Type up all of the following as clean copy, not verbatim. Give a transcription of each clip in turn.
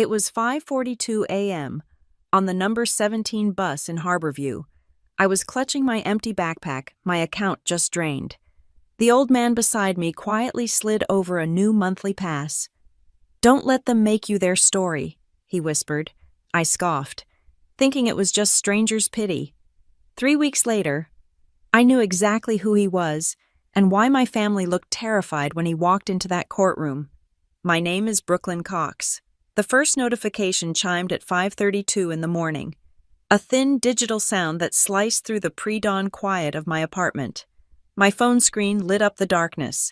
It was 5:42 a.m. on the number 17 bus in Harborview. I was clutching my empty backpack, my account just drained. The old man beside me quietly slid over a new monthly pass. "Don't let them make you their story," he whispered. I scoffed, thinking it was just stranger's pity. 3 weeks later, I knew exactly who he was and why my family looked terrified when he walked into that courtroom. "My name is Brooklyn Cox." The first notification chimed at 5:32 in the morning, a thin digital sound that sliced through the pre-dawn quiet of my apartment. My phone screen lit up the darkness.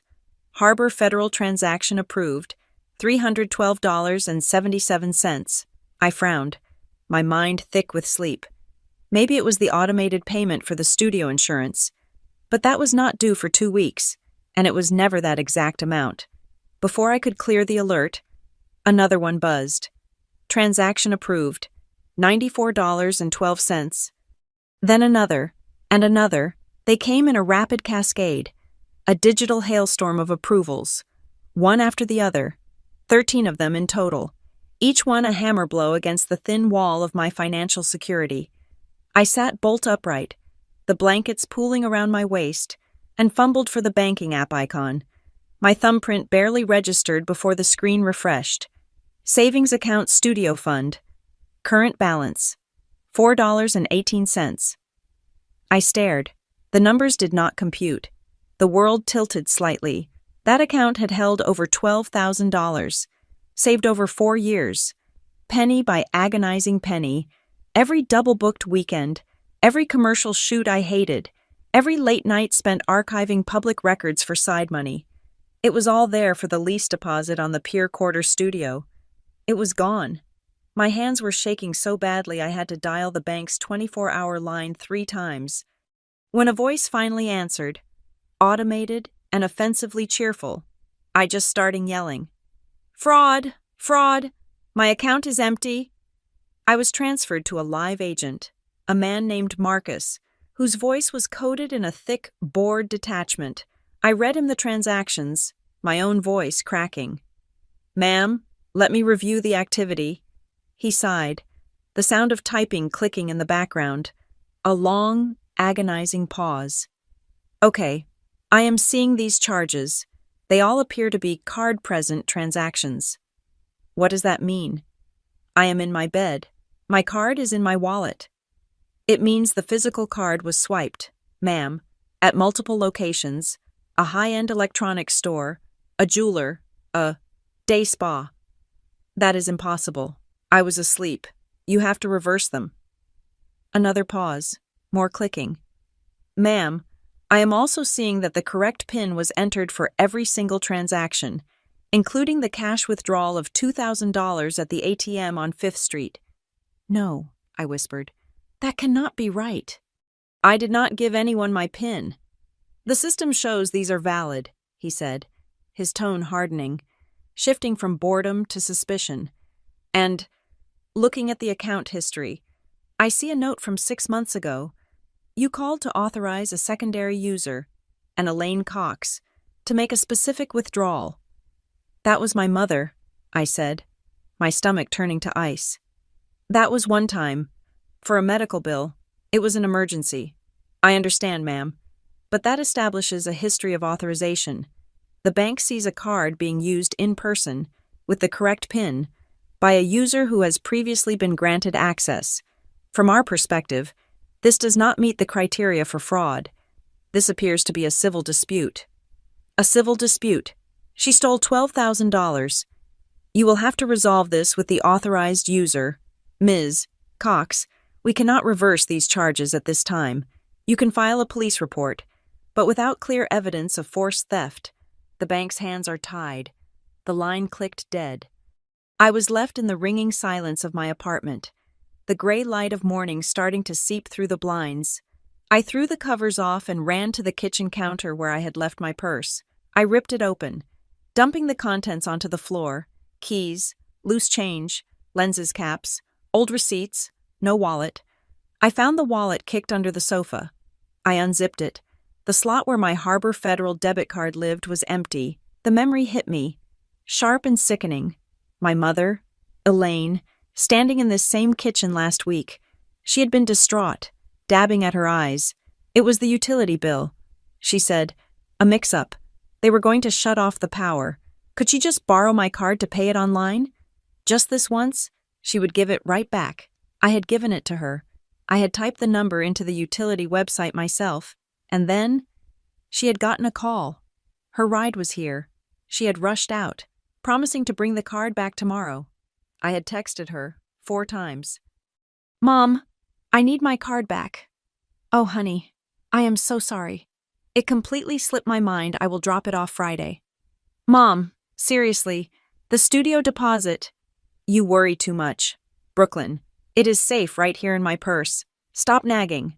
Harbor Federal transaction approved, $312.77. I frowned, my mind thick with sleep. Maybe it was the automated payment for the studio insurance, but that was not due for 2 weeks, and it was never that exact amount. Before I could clear the alert, another one buzzed. Transaction approved, $94.12. Then another, and another. They came in a rapid cascade, a digital hailstorm of approvals, one after the other, 13 of them in total, each one a hammer blow against the thin wall of my financial security. I sat bolt upright, the blankets pooling around my waist, and fumbled for the banking app icon. My thumbprint barely registered before the screen refreshed. Savings account studio fund. Current balance, $4.18. I stared. The numbers did not compute. The world tilted slightly. That account had held over $12,000, saved over 4 years. Penny by agonizing penny, every double-booked weekend, every commercial shoot I hated, every late night spent archiving public records for side money. It was all there for the lease deposit on the Pier Quarter studio. It was gone. My hands were shaking so badly I had to dial the bank's 24-hour line 3 times. When a voice finally answered, automated and offensively cheerful, I just started yelling, "Fraud! Fraud! My account is empty!" I was transferred to a live agent, a man named Marcus, whose voice was coded in a thick, bored detachment. I read him the transactions, my own voice cracking. "Ma'am, let me review the activity." He sighed, the sound of typing clicking in the background. A long, agonizing pause. "Okay, I am seeing these charges. They all appear to be card-present transactions." "What does that mean?" "I am in my bed. My card is in my wallet." "It means the physical card was swiped, ma'am, at multiple locations, a high-end electronics store, a jeweler, a day spa." "That is impossible. I was asleep. You have to reverse them." Another pause, more clicking. "Ma'am, I am also seeing that the correct PIN was entered for every single transaction, including the cash withdrawal of $2,000 at the ATM on 5th Street. "No," I whispered. "That cannot be right." "I did not give anyone my PIN." "The system shows these are valid," he said, his tone hardening, shifting from boredom to suspicion. "And, looking at the account history, I see a note from 6 months ago. You called to authorize a secondary user, an Elaine Cox, to make a specific withdrawal." "That was my mother," I said, my stomach turning to ice. "That was one time. For a medical bill. It was an emergency." "I understand, ma'am. But that establishes a history of authorization. The bank sees a card being used in person, with the correct PIN, by a user who has previously been granted access. From our perspective, this does not meet the criteria for fraud. This appears to be a civil dispute." "A civil dispute. She stole $12,000. You will have to resolve this with the authorized user, Ms. Cox. We cannot reverse these charges at this time. You can file a police report, but without clear evidence of forced theft, the bank's hands are tied." The line clicked dead. I was left in the ringing silence of my apartment, the gray light of morning starting to seep through the blinds. I threw the covers off and ran to the kitchen counter where I had left my purse. I ripped it open, dumping the contents onto the floor: keys, loose change, lenses caps, old receipts, no wallet. I found the wallet kicked under the sofa. I unzipped it. The slot where my Harbor Federal debit card lived was empty. The memory hit me, sharp and sickening. My mother, Elaine, standing in this same kitchen last week. She had been distraught, dabbing at her eyes. It was the utility bill. She said, "A mix-up. They were going to shut off the power. Could she just borrow my card to pay it online? Just this once, she would give it right back." I had given it to her. I had typed the number into the utility website myself, and then she had gotten a call. Her ride was here. She had rushed out, promising to bring the card back tomorrow. I had texted her 4 times. "Mom, I need my card back." "Oh, honey, I am so sorry. It completely slipped my mind. I will drop it off Friday." "Mom, seriously, the studio deposit." "You worry too much. Brooklyn, it is safe right here in my purse. Stop nagging."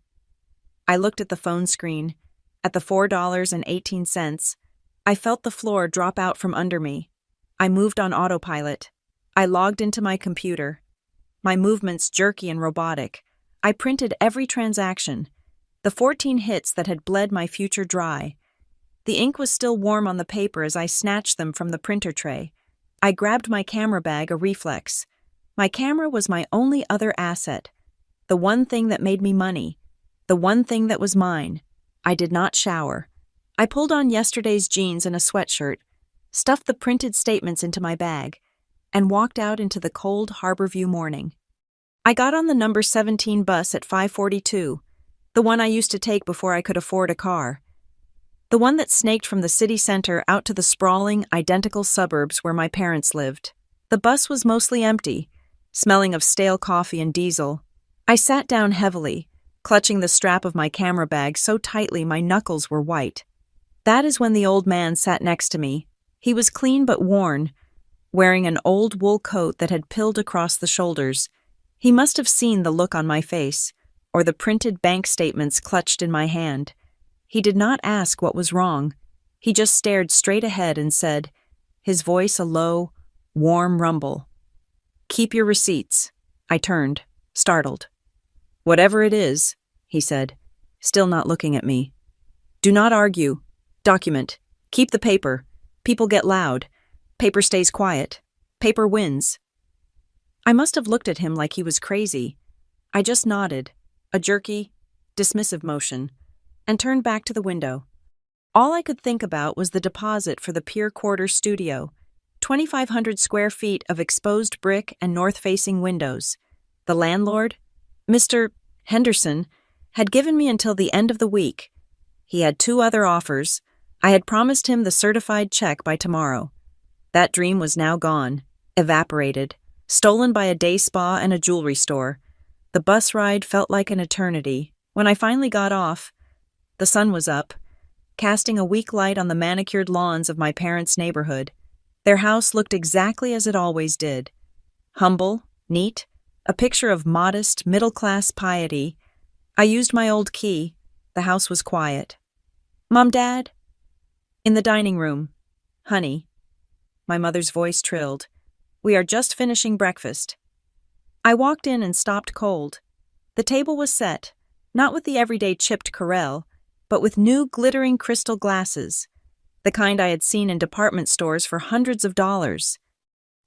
I looked at the phone screen. At the $4.18, I felt the floor drop out from under me. I moved on autopilot. I logged into my computer. My movements jerky and robotic. I printed every transaction. The 14 hits that had bled my future dry. The ink was still warm on the paper as I snatched them from the printer tray. I grabbed my camera bag, a reflex. My camera was my only other asset. The one thing that made me money. The one thing that was mine. I did not shower. I pulled on yesterday's jeans and a sweatshirt, stuffed the printed statements into my bag, and walked out into the cold Harborview morning. I got on the number 17 bus at 5:42, the one I used to take before I could afford a car. The one that snaked from the city center out to the sprawling, identical suburbs where my parents lived. The bus was mostly empty, smelling of stale coffee and diesel. I sat down heavily, clutching the strap of my camera bag so tightly my knuckles were white. That is when the old man sat next to me. He was clean but worn, wearing an old wool coat that had pilled across the shoulders. He must have seen the look on my face, or the printed bank statements clutched in my hand. He did not ask what was wrong. He just stared straight ahead and said, his voice a low, warm rumble, "Keep your receipts." I turned, startled. "Whatever it is," he said, still not looking at me. "Do not argue. Document. Keep the paper. People get loud. Paper stays quiet. Paper wins." I must have looked at him like he was crazy. I just nodded, a jerky, dismissive motion, and turned back to the window. All I could think about was the deposit for the Pier Quarter studio, 2,500 square feet of exposed brick and north-facing windows. The landlord, Mr. Henderson, had given me until the end of the week. He had 2 other offers. I had promised him the certified check by tomorrow. That dream was now gone, evaporated, stolen by a day spa and a jewelry store. The bus ride felt like an eternity. When I finally got off, the sun was up, casting a weak light on the manicured lawns of my parents' neighborhood. Their house looked exactly as it always did. Humble, neat, a picture of modest, middle-class piety. I used my old key. The house was quiet. "Mom, Dad?" "In the dining room. Honey." My mother's voice trilled. "We are just finishing breakfast." I walked in and stopped cold. The table was set, not with the everyday chipped Corelle, but with new glittering crystal glasses, the kind I had seen in department stores for hundreds of dollars.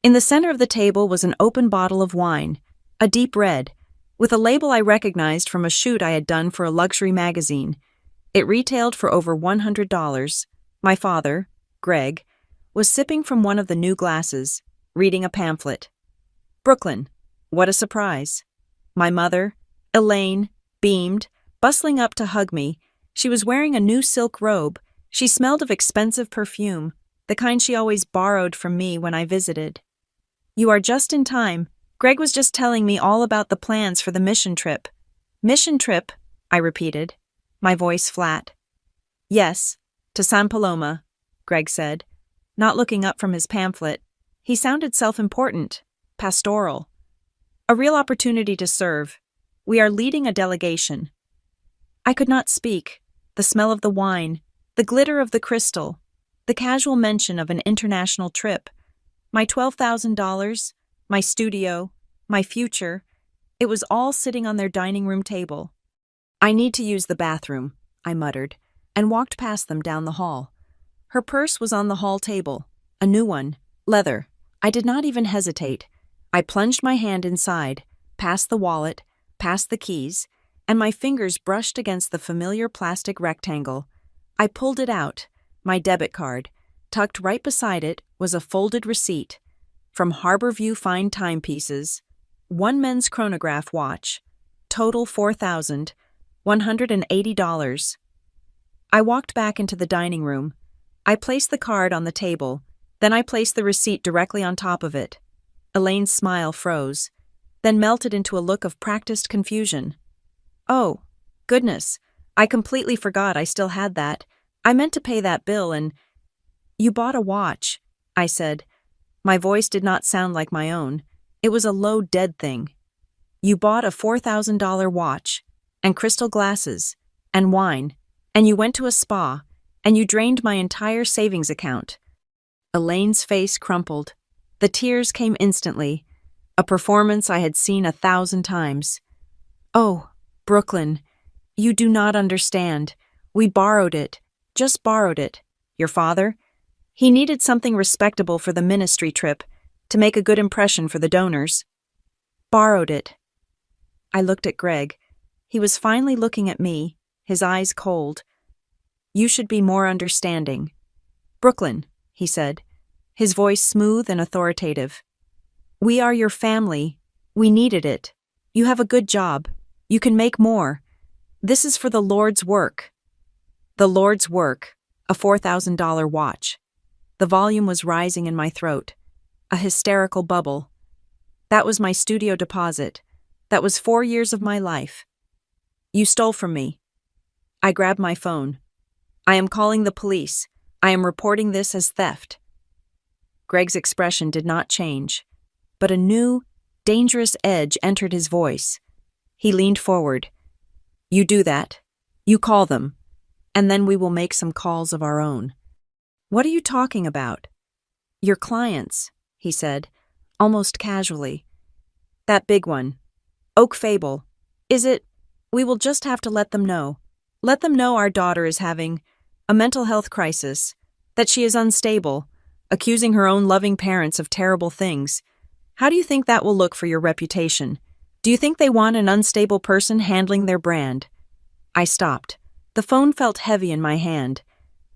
In the center of the table was an open bottle of wine, a deep red, with a label I recognized from a shoot I had done for a luxury magazine. It retailed for over $100. My father, Greg, was sipping from one of the new glasses, reading a pamphlet. Brooklyn, what a surprise. My mother, Elaine, beamed, bustling up to hug me. She was wearing a new silk robe. She smelled of expensive perfume, the kind she always borrowed from me when I visited. "You are just in time. Greg was just telling me all about the plans for the mission trip." "Mission trip?" I repeated, my voice flat. "Yes, to San Paloma," Greg said, not looking up from his pamphlet. He sounded self-important, pastoral. "A real opportunity to serve. We are leading a delegation." I could not speak. The smell of the wine, the glitter of the crystal, the casual mention of an international trip, my $12,000, my studio, my future, it was all sitting on their dining room table. "I need to use the bathroom," I muttered, and walked past them down the hall. Her purse was on the hall table, a new one, leather. I did not even hesitate. I plunged my hand inside, past the wallet, past the keys, and my fingers brushed against the familiar plastic rectangle. I pulled it out, my debit card. Tucked right beside it was a folded receipt. From Harborview Fine Timepieces, one men's chronograph watch, total $4,180. I walked back into the dining room. I placed the card on the table, then I placed the receipt directly on top of it. Elaine's smile froze, then melted into a look of practiced confusion. Oh, goodness, I completely forgot I still had that. I meant to pay that bill and… You bought a watch, I said. My voice did not sound like my own. It was a low, dead thing. You bought a $4,000 watch, and crystal glasses, and wine, and you went to a spa, and you drained my entire savings account. Elaine's face crumpled. The tears came instantly, a performance I had seen 1,000 times. Oh, Brooklyn, you do not understand. We borrowed it, just borrowed it. Your father? He needed something respectable for the ministry trip, to make a good impression for the donors. Borrowed it. I looked at Greg. He was finally looking at me, his eyes cold. You should be more understanding. Brooklyn, he said, his voice smooth and authoritative. We are your family. We needed it. You have a good job. You can make more. This is for the Lord's work. The Lord's work, a $4,000 watch. The volume was rising in my throat, a hysterical bubble. That was my studio deposit. That was 4 years of my life. You stole from me. I grabbed my phone. I am calling the police. I am reporting this as theft. Greg's expression did not change, but a new, dangerous edge entered his voice. He leaned forward. You do that. You call them. And then we will make some calls of our own. What are you talking about? Your clients, he said, almost casually. That big one. Oak Fable. Is it? We will just have to let them know. Let them know our daughter is having a mental health crisis, that she is unstable, accusing her own loving parents of terrible things. How do you think that will look for your reputation? Do you think they want an unstable person handling their brand? I stopped. The phone felt heavy in my hand.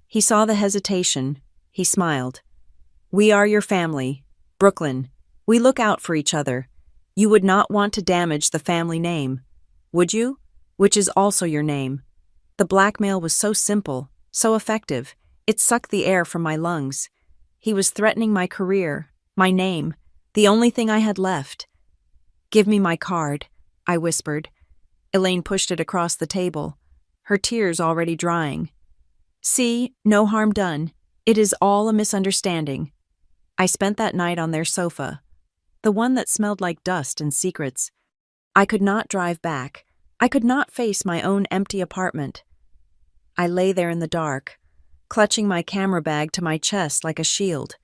He saw the hesitation. He smiled. We are your family, Brooklyn. We look out for each other. You would not want to damage the family name, would you? Which is also your name. The blackmail was so simple, so effective. It sucked the air from my lungs. He was threatening my career, my name, the only thing I had left. Give me my card, I whispered. Elaine pushed it across the table, her tears already drying. See, no harm done. It is all a misunderstanding. I spent that night on their sofa, the one that smelled like dust and secrets. I could not drive back. I could not face my own empty apartment. I lay there in the dark, clutching my camera bag to my chest like a shield.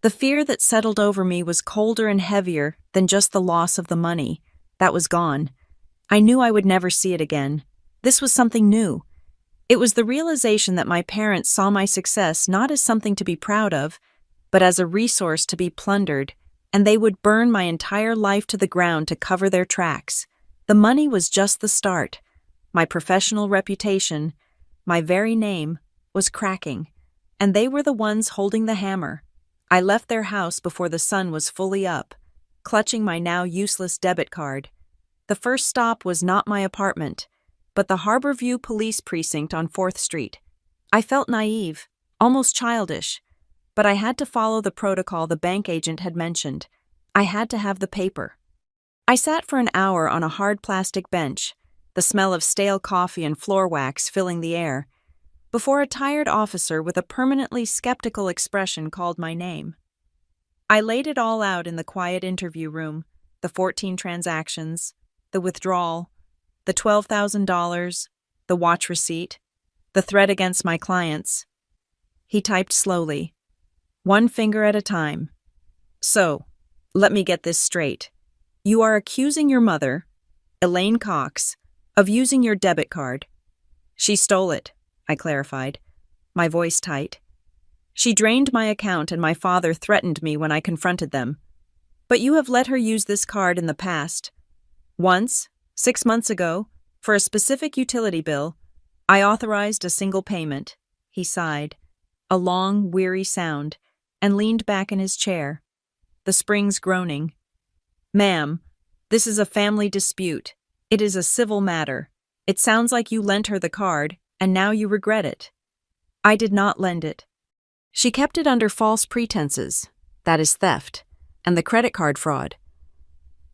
The fear that settled over me was colder and heavier than just the loss of the money. That was gone. I knew I would never see it again. This was something new. It was the realization that my parents saw my success not as something to be proud of, but as a resource to be plundered, and they would burn my entire life to the ground to cover their tracks. The money was just the start. My professional reputation, my very name, was cracking, and they were the ones holding the hammer. I left their house before the sun was fully up, clutching my now useless debit card. The first stop was not my apartment, but the Harborview Police Precinct on 4th Street. I felt naive, almost childish, but I had to follow the protocol the bank agent had mentioned. I had to have the paper. I sat for an hour on a hard plastic bench, the smell of stale coffee and floor wax filling the air, before a tired officer with a permanently skeptical expression called my name. I laid it all out in the quiet interview room, the 14 transactions, the withdrawal, the $12,000, the watch receipt, the threat against my clients. He typed slowly, one finger at a time. So, let me get this straight. You are accusing your mother, Elaine Cox, of using your debit card. She stole it, I clarified, my voice tight. She drained my account and my father threatened me when I confronted them. But you have let her use this card in the past. Once, 6 months ago, for a specific utility bill, I authorized a single payment. He sighed, a long, weary sound, and leaned back in his chair, the springs groaning. Ma'am, this is a family dispute. It is a civil matter. It sounds like you lent her the card, and now you regret it. I did not lend it. She kept it under false pretenses. That is theft, and the credit card fraud.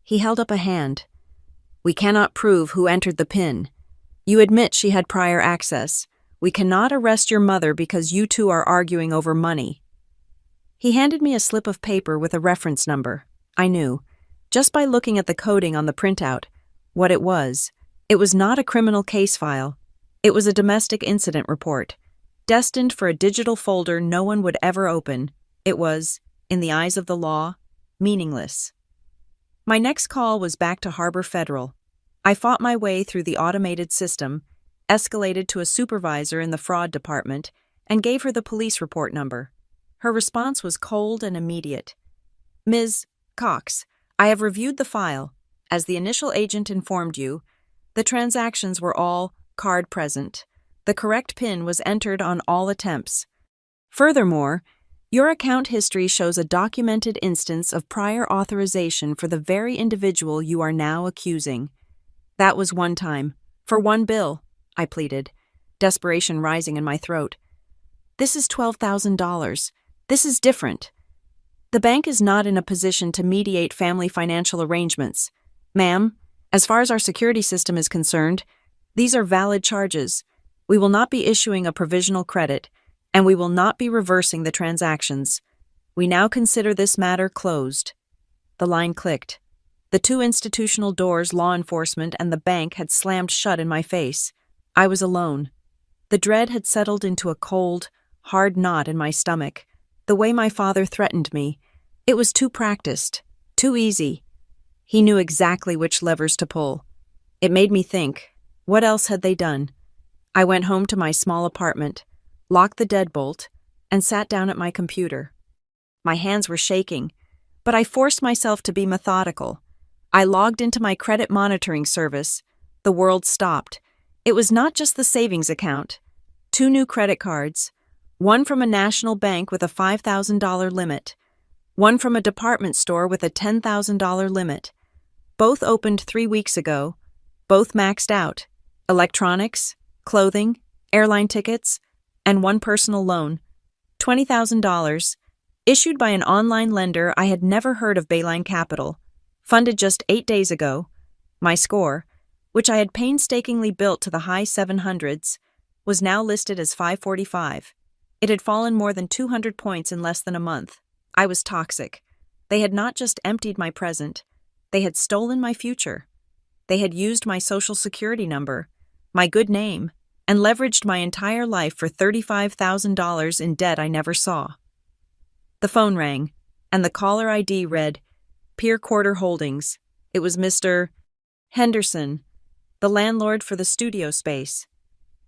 He held up a hand. We cannot prove who entered the PIN. You admit she had prior access. We cannot arrest your mother because you two are arguing over money. He handed me a slip of paper with a reference number. I knew, just by looking at the coding on the printout, what it was. It was not a criminal case file. It was a domestic incident report, destined for a digital folder no one would ever open. It was, in the eyes of the law, meaningless. My next call was back to Harbor Federal. I fought my way through the automated system, escalated to a supervisor in the fraud department, and gave her the police report number. Her response was cold and immediate. Ms. Cox, I have reviewed the file. As the initial agent informed you, the transactions were all card present. The correct PIN was entered on all attempts. Furthermore, your account history shows a documented instance of prior authorization for the very individual you are now accusing. That was one time, for one bill, I pleaded, desperation rising in my throat. This is $12,000. This is different. The bank is not in a position to mediate family financial arrangements. Ma'am, as far as our security system is concerned, these are valid charges. We will not be issuing a provisional credit, and we will not be reversing the transactions. We now consider this matter closed. The line clicked. The two institutional doors, law enforcement and the bank, had slammed shut in my face. I was alone. The dread had settled into a cold, hard knot in my stomach. The way my father threatened me, it was too practiced, too easy. He knew exactly which levers to pull. It made me think, what else had they done? I went home to my small apartment, locked the deadbolt, and sat down at my computer. My hands were shaking, but I forced myself to be methodical. I logged into my credit monitoring service. The world stopped. It was not just the savings account. 2 new credit cards, one from a national bank with a $5,000 limit, one from a department store with a $10,000 limit. Both opened 3 weeks ago, both maxed out. Electronics, clothing, airline tickets, and one personal loan, $20,000, issued by an online lender I had never heard of. Bayline Capital, funded just 8 days ago. My score, which I had painstakingly built to the high 700s, was now listed as 545. It had fallen more than 200 points in less than a month. I was toxic. They had not just emptied my present, they had stolen my future. They had used my social security number, my good name, and leveraged my entire life for $35,000 in debt I never saw. The phone rang, and the caller ID read, Pier Quarter Holdings. It was Mr. Henderson, the landlord for the studio space.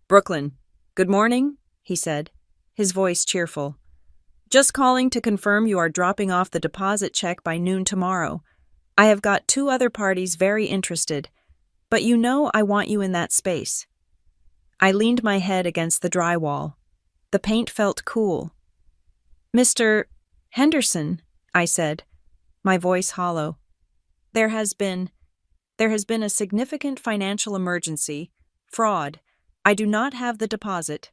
Brooklyn, good morning, he said, his voice cheerful. Just calling to confirm you are dropping off the deposit check by noon tomorrow. I have got 2 other parties very interested, but you know I want you in that space. I leaned my head against the drywall. The paint felt cool. Mr. Henderson, I said, my voice hollow. There has been a significant financial emergency, fraud. I do not have the deposit.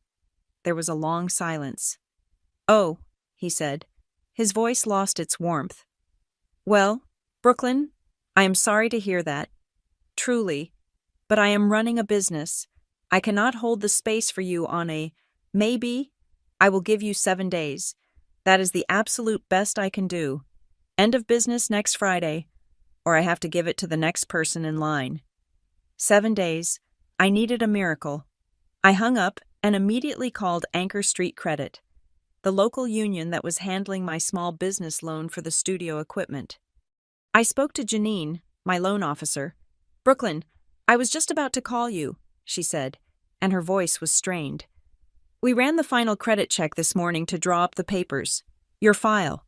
There was a long silence. Oh, he said. His voice lost its warmth. Well, Brooklyn, I am sorry to hear that. Truly. But I am running a business. I cannot hold the space for you on a maybe. I will give you 7 days. That is the absolute best I can do. End of business next Friday, or I have to give it to the next person in line. 7 days. I needed a miracle. I hung up and immediately called Anchor Street Credit, the local union that was handling my small business loan for the studio equipment. I spoke to Janine, my loan officer. Brooklyn, I was just about to call you, she said, and her voice was strained. We ran the final credit check this morning to draw up the papers. Your file.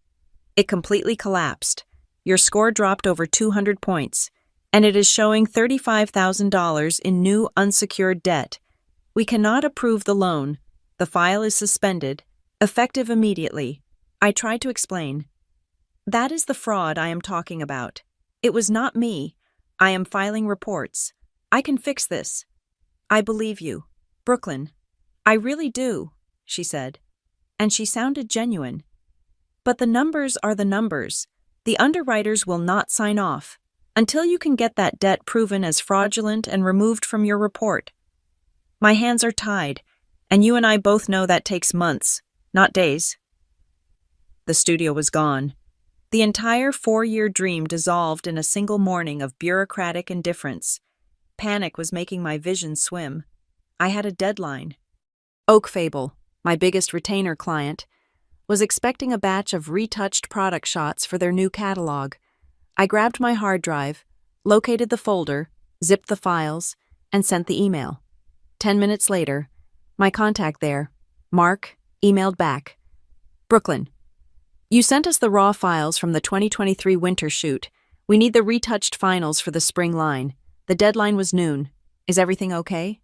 It completely collapsed. Your score dropped over 200 points, and it is showing $35,000 in new unsecured debt. We cannot approve the loan. The file is suspended, effective immediately. I tried to explain. That is the fraud I am talking about. It was not me. I am filing reports. I can fix this. I believe you, Brooklyn. I really do, she said. And she sounded genuine. But the numbers are the numbers. The underwriters will not sign off until you can get that debt proven as fraudulent and removed from your report. My hands are tied, and you and I both know that takes months, not days. The studio was gone. The entire 4-year dream dissolved in a single morning of bureaucratic indifference. Panic was making my vision swim. I had a deadline. Oak Fable, my biggest retainer client, was expecting a batch of retouched product shots for their new catalog. I grabbed my hard drive, located the folder, zipped the files, and sent the email. 10 minutes later, my contact there, Mark, emailed back. Brooklyn, you sent us the raw files from the 2023 winter shoot. We need the retouched finals for the spring line. The deadline was noon. Is everything okay?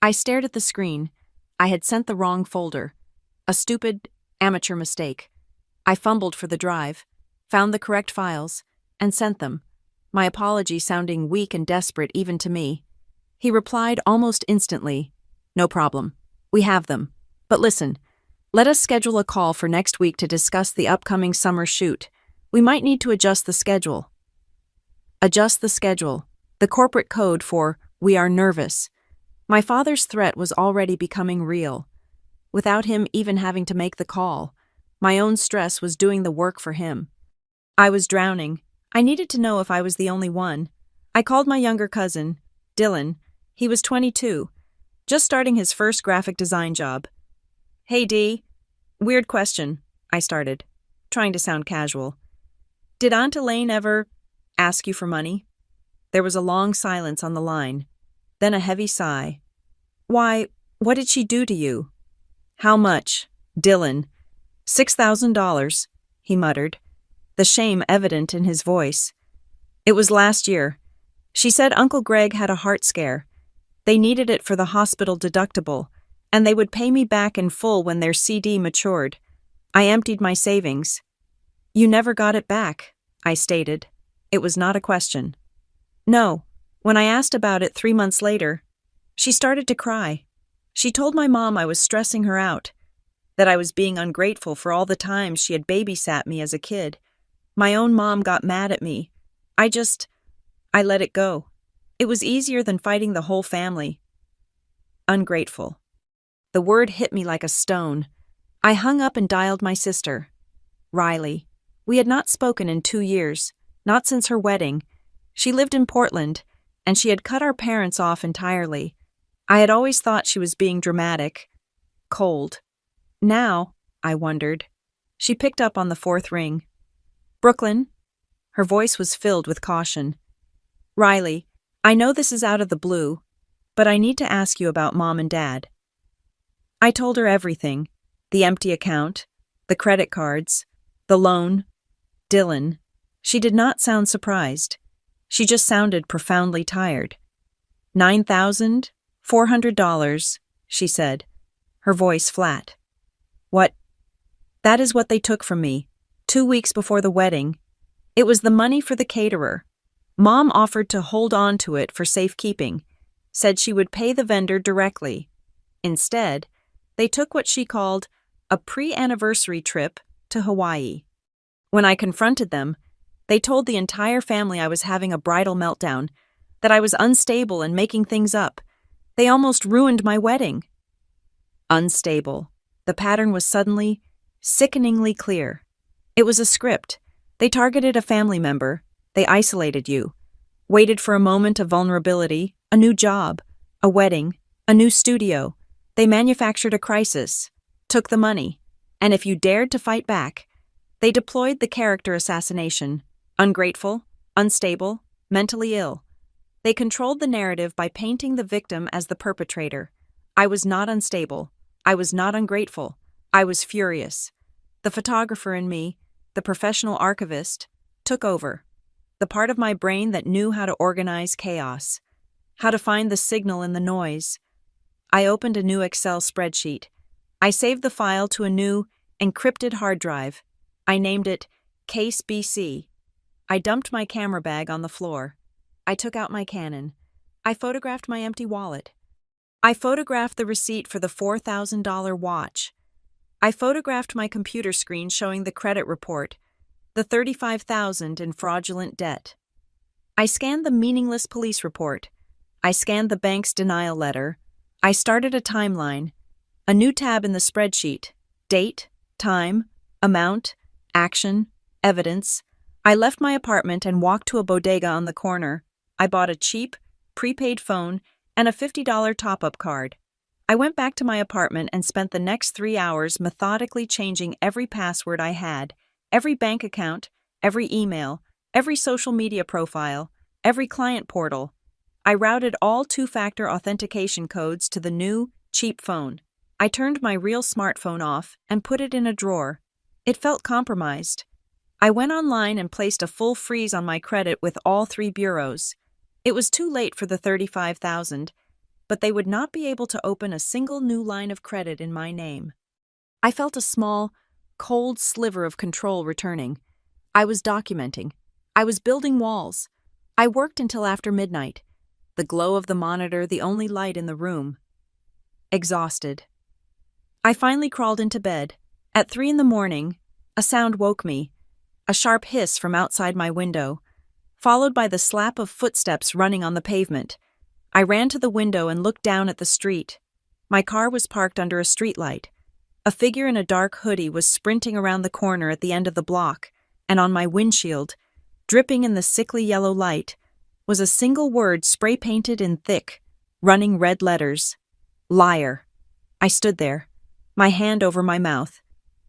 I stared at the screen. I had sent the wrong folder. A stupid, amateur mistake. I fumbled for the drive, found the correct files, and sent them, my apology sounding weak and desperate even to me. He replied almost instantly, "No problem. We have them. But listen, let us schedule a call for next week to discuss the upcoming summer shoot. We might need to adjust the schedule." Adjust the schedule, the corporate code for "we are nervous." My father's threat was already becoming real. Without him even having to make the call, my own stress was doing the work for him. I was drowning. I needed to know if I was the only one. I called my younger cousin, Dylan. He was 22, just starting his first graphic design job. "Hey, D. Weird question," I started, trying to sound casual. "Did Aunt Elaine ever ask you for money?" There was a long silence on the line, then a heavy sigh. "Why, what did she do to you?" "How much?" Dylan. $6,000, he muttered, the shame evident in his voice. "It was last year. She said Uncle Greg had a heart scare. They needed it for the hospital deductible, and they would pay me back in full when their CD matured. I emptied my savings." "You never got it back," I stated. It was not a question. "No. When I asked about it 3 months later, she started to cry. She told my mom I was stressing her out, that I was being ungrateful for all the times she had babysat me as a kid. My own mom got mad at me. I let it go. It was easier than fighting the whole family." Ungrateful. The word hit me like a stone. I hung up and dialed my sister, Riley. We had not spoken in 2 years, not since her wedding. She lived in Portland, and she had cut our parents off entirely. I had always thought she was being dramatic, cold. Now, I wondered. She picked up on the 4th ring. "Brooklyn?" Her voice was filled with caution. "Riley, I know this is out of the blue, but I need to ask you about Mom and Dad." I told her everything. The empty account, the credit cards, the loan, Dylan. She did not sound surprised. She just sounded profoundly tired. $9,400, she said, her voice flat. "What?" "That is what they took from me, 2 weeks before the wedding. It was the money for the caterer. Mom offered to hold on to it for safekeeping, said she would pay the vendor directly. Instead, they took what she called a pre-anniversary trip to Hawaii. When I confronted them, they told the entire family I was having a bridal meltdown, that I was unstable and making things up. They almost ruined my wedding." Unstable. The pattern was suddenly, sickeningly clear. It was a script. They targeted a family member. They isolated you. Waited for a moment of vulnerability, a new job, a wedding, a new studio. They manufactured a crisis, took the money, and if you dared to fight back, they deployed the character assassination. Ungrateful, unstable, mentally ill. They controlled the narrative by painting the victim as the perpetrator. I was not unstable. I was not ungrateful. I was furious. The photographer in me, the professional archivist, took over. The part of my brain that knew how to organize chaos, how to find the signal in the noise. I opened a new Excel spreadsheet. I saved the file to a new, encrypted hard drive. I named it Case BC. I dumped my camera bag on the floor. I took out my Canon. I photographed my empty wallet. I photographed the receipt for the $4,000 watch. I photographed my computer screen showing the credit report, the $35,000 in fraudulent debt. I scanned the meaningless police report. I scanned the bank's denial letter. I started a timeline, a new tab in the spreadsheet, date, time, amount, action, evidence. I left my apartment and walked to a bodega on the corner. I bought a cheap, prepaid phone and a $50 top-up card. I went back to my apartment and spent the next 3 hours methodically changing every password I had, every bank account, every email, every social media profile, every client portal. I routed all two-factor authentication codes to the new, cheap phone. I turned my real smartphone off and put it in a drawer. It felt compromised. I went online and placed a full freeze on my credit with all 3 bureaus. It was too late for the $35,000, but they would not be able to open a single new line of credit in my name. I felt a small, cold sliver of control returning. I was documenting. I was building walls. I worked until after midnight. The glow of the monitor the only light in the room. Exhausted. I finally crawled into bed. At 3 a.m, a sound woke me, a sharp hiss from outside my window, followed by the slap of footsteps running on the pavement. I ran to the window and looked down at the street. My car was parked under a streetlight. A figure in a dark hoodie was sprinting around the corner at the end of the block, and on my windshield, dripping in the sickly yellow light, was a single word spray-painted in thick, running red letters. Liar. I stood there, my hand over my mouth,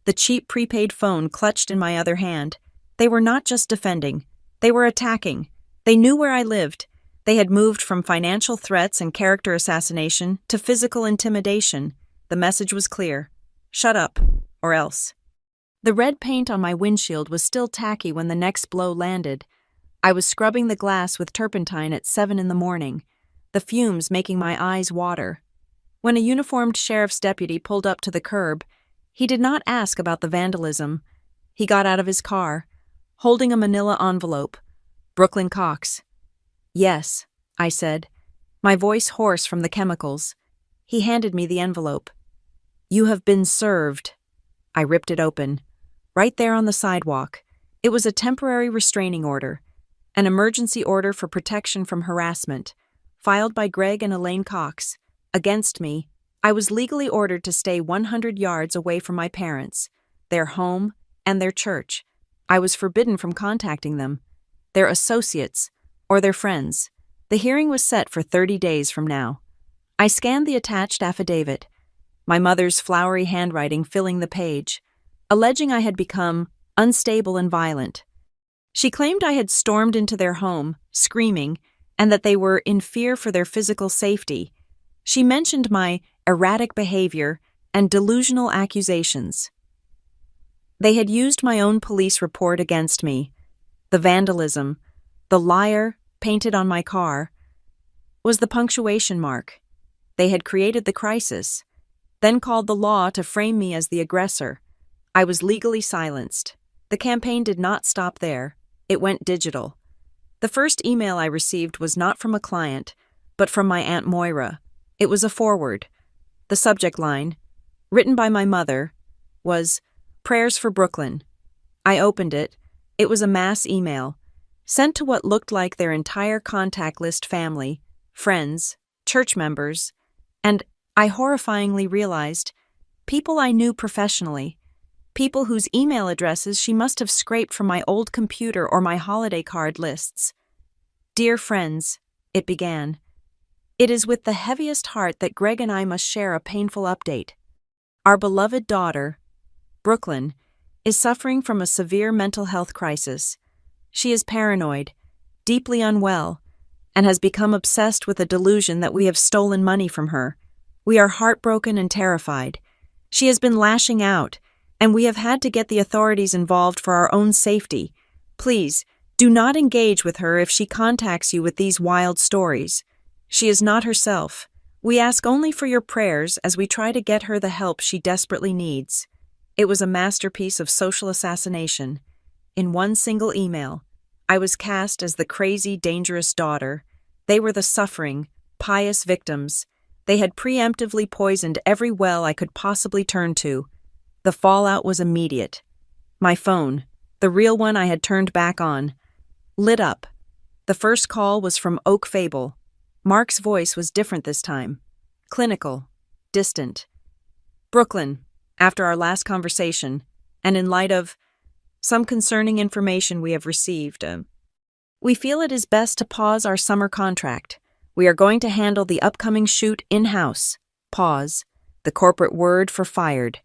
the cheap prepaid phone clutched in my other hand. They were not just defending. They were attacking. They knew where I lived. They had moved from financial threats and character assassination to physical intimidation. The message was clear. Shut up, or else. The red paint on my windshield was still tacky when the next blow landed. I was scrubbing the glass with turpentine at 7 a.m, the fumes making my eyes water. When a uniformed sheriff's deputy pulled up to the curb, he did not ask about the vandalism. He got out of his car, holding a manila envelope. Brooklyn Cox. Yes, I said, my voice hoarse from the chemicals. He handed me the envelope. You have been served. I ripped it open. Right there on the sidewalk. It was a temporary restraining order, an emergency order for protection from harassment, filed by Greg and Elaine Cox. Against me, I was legally ordered to stay 100 yards away from my parents, their home, and their church. I was forbidden from contacting them, their associates, or their friends. The hearing was set for 30 days from now. I scanned the attached affidavit, my mother's flowery handwriting filling the page, alleging I had become unstable and violent. She claimed I had stormed into their home, screaming, and that they were in fear for their physical safety. She mentioned my erratic behavior and delusional accusations. They had used my own police report against me. The vandalism, the liar painted on my car, was the punctuation mark. They had created the crisis, then called the law to frame me as the aggressor. I was legally silenced. The campaign did not stop there. It went digital. The first email I received was not from a client, but from my Aunt Moira. It was a forward. The subject line, written by my mother, was Prayers for Brooklyn. I opened it. It was a mass email, sent to what looked like their entire contact list family, friends, church members, and I horrifyingly realized, people I knew professionally, people whose email addresses she must have scraped from my old computer or my holiday card lists. Dear friends, it began. It is with the heaviest heart that Greg and I must share a painful update. Our beloved daughter, Brooklyn, is suffering from a severe mental health crisis. She is paranoid, deeply unwell, and has become obsessed with a delusion that we have stolen money from her. We are heartbroken and terrified. She has been lashing out, and we have had to get the authorities involved for our own safety. Please, do not engage with her if she contacts you with these wild stories. She is not herself. We ask only for your prayers as we try to get her the help she desperately needs." It was a masterpiece of social assassination. In one single email, I was cast as the crazy, dangerous daughter. They were the suffering, pious victims. They had preemptively poisoned every well I could possibly turn to. The fallout was immediate. My phone, the real one I had turned back on, lit up. The first call was from Oak Fable. Mark's voice was different this time. Clinical. Distant. "Brooklyn, after our last conversation, and in light of some concerning information we have received, we feel it is best to pause our summer contract. We are going to handle the upcoming shoot in-house." Pause. The corporate word for fired.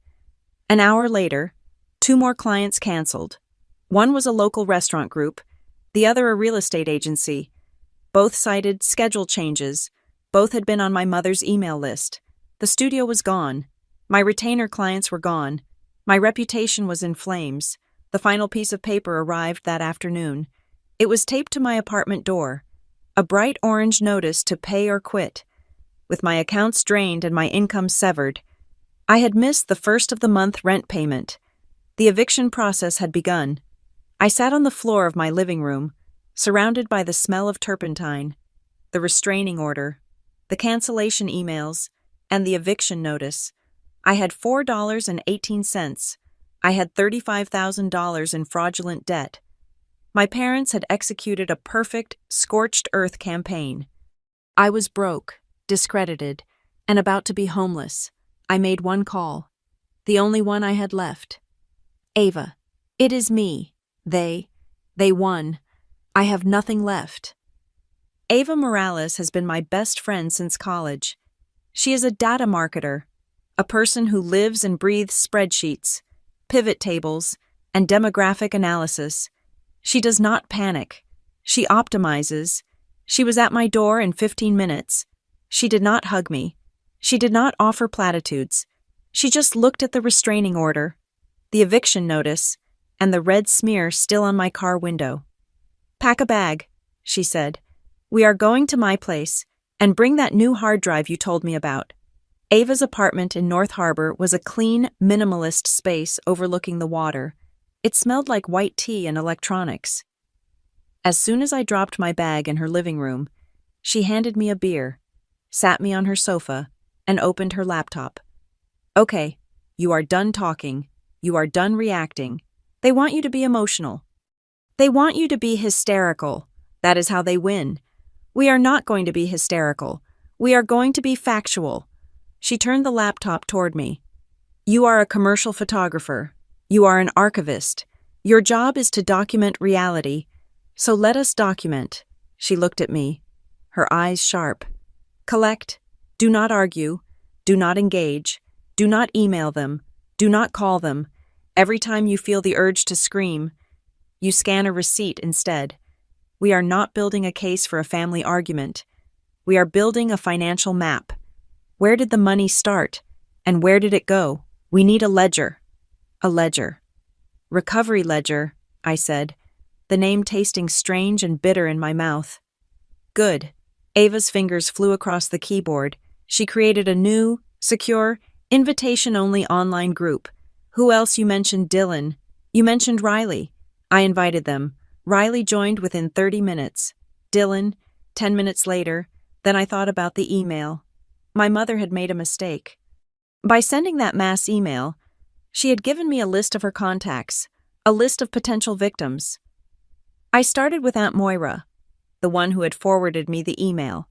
An hour later, 2 more clients canceled. One was a local restaurant group, the other a real estate agency. Both cited schedule changes. Both had been on my mother's email list. The studio was gone. My retainer clients were gone. My reputation was in flames. The final piece of paper arrived that afternoon. It was taped to my apartment door. A bright orange notice to pay or quit. With my accounts drained and my income severed, I had missed the first of the month rent payment. The eviction process had begun. I sat on the floor of my living room, surrounded by the smell of turpentine, the restraining order, the cancellation emails, and the eviction notice. I had $4.18. I had $35,000 in fraudulent debt. My parents had executed a perfect, scorched earth campaign. I was broke, discredited, and about to be homeless. I made one call, the only one I had left. "Ava, it is me. They won. I have nothing left." Ava Morales has been my best friend since college. She is a data marketer, a person who lives and breathes spreadsheets, pivot tables, and demographic analysis. She does not panic. She optimizes. She was at my door in 15 minutes. She did not hug me. She did not offer platitudes. She just looked at the restraining order, the eviction notice, and the red smear still on my car window. "Pack a bag," she said. "We are going to my place, and bring that new hard drive you told me about." Ava's apartment in North Harbor was a clean, minimalist space overlooking the water. It smelled like white tea and electronics. As soon as I dropped my bag in her living room, she handed me a beer, sat me on her sofa, and opened her laptop. "Okay, you are done talking. You are done reacting. They want you to be emotional. They want you to be hysterical. That is how they win. We are not going to be hysterical. We are going to be factual." She turned the laptop toward me. "You are a commercial photographer. You are an archivist. Your job is to document reality. So let us document." She looked at me, her eyes sharp. "Collect. Do not argue. Do not engage. Do not email them. Do not call them. Every time you feel the urge to scream, you scan a receipt instead. We are not building a case for a family argument. We are building a financial map. Where did the money start? And where did it go? We need a ledger." "A ledger." "Recovery ledger," I said, the name tasting strange and bitter in my mouth. "Good." Ava's fingers flew across the keyboard. She created a new, secure, invitation-only online group. "Who else? You mentioned Dylan. You mentioned Riley." I invited them. Riley joined within 30 minutes. Dylan, 10 minutes later. Then I thought about the email. My mother had made a mistake. By sending that mass email, she had given me a list of her contacts, a list of potential victims. I started with Aunt Moira, the one who had forwarded me the email.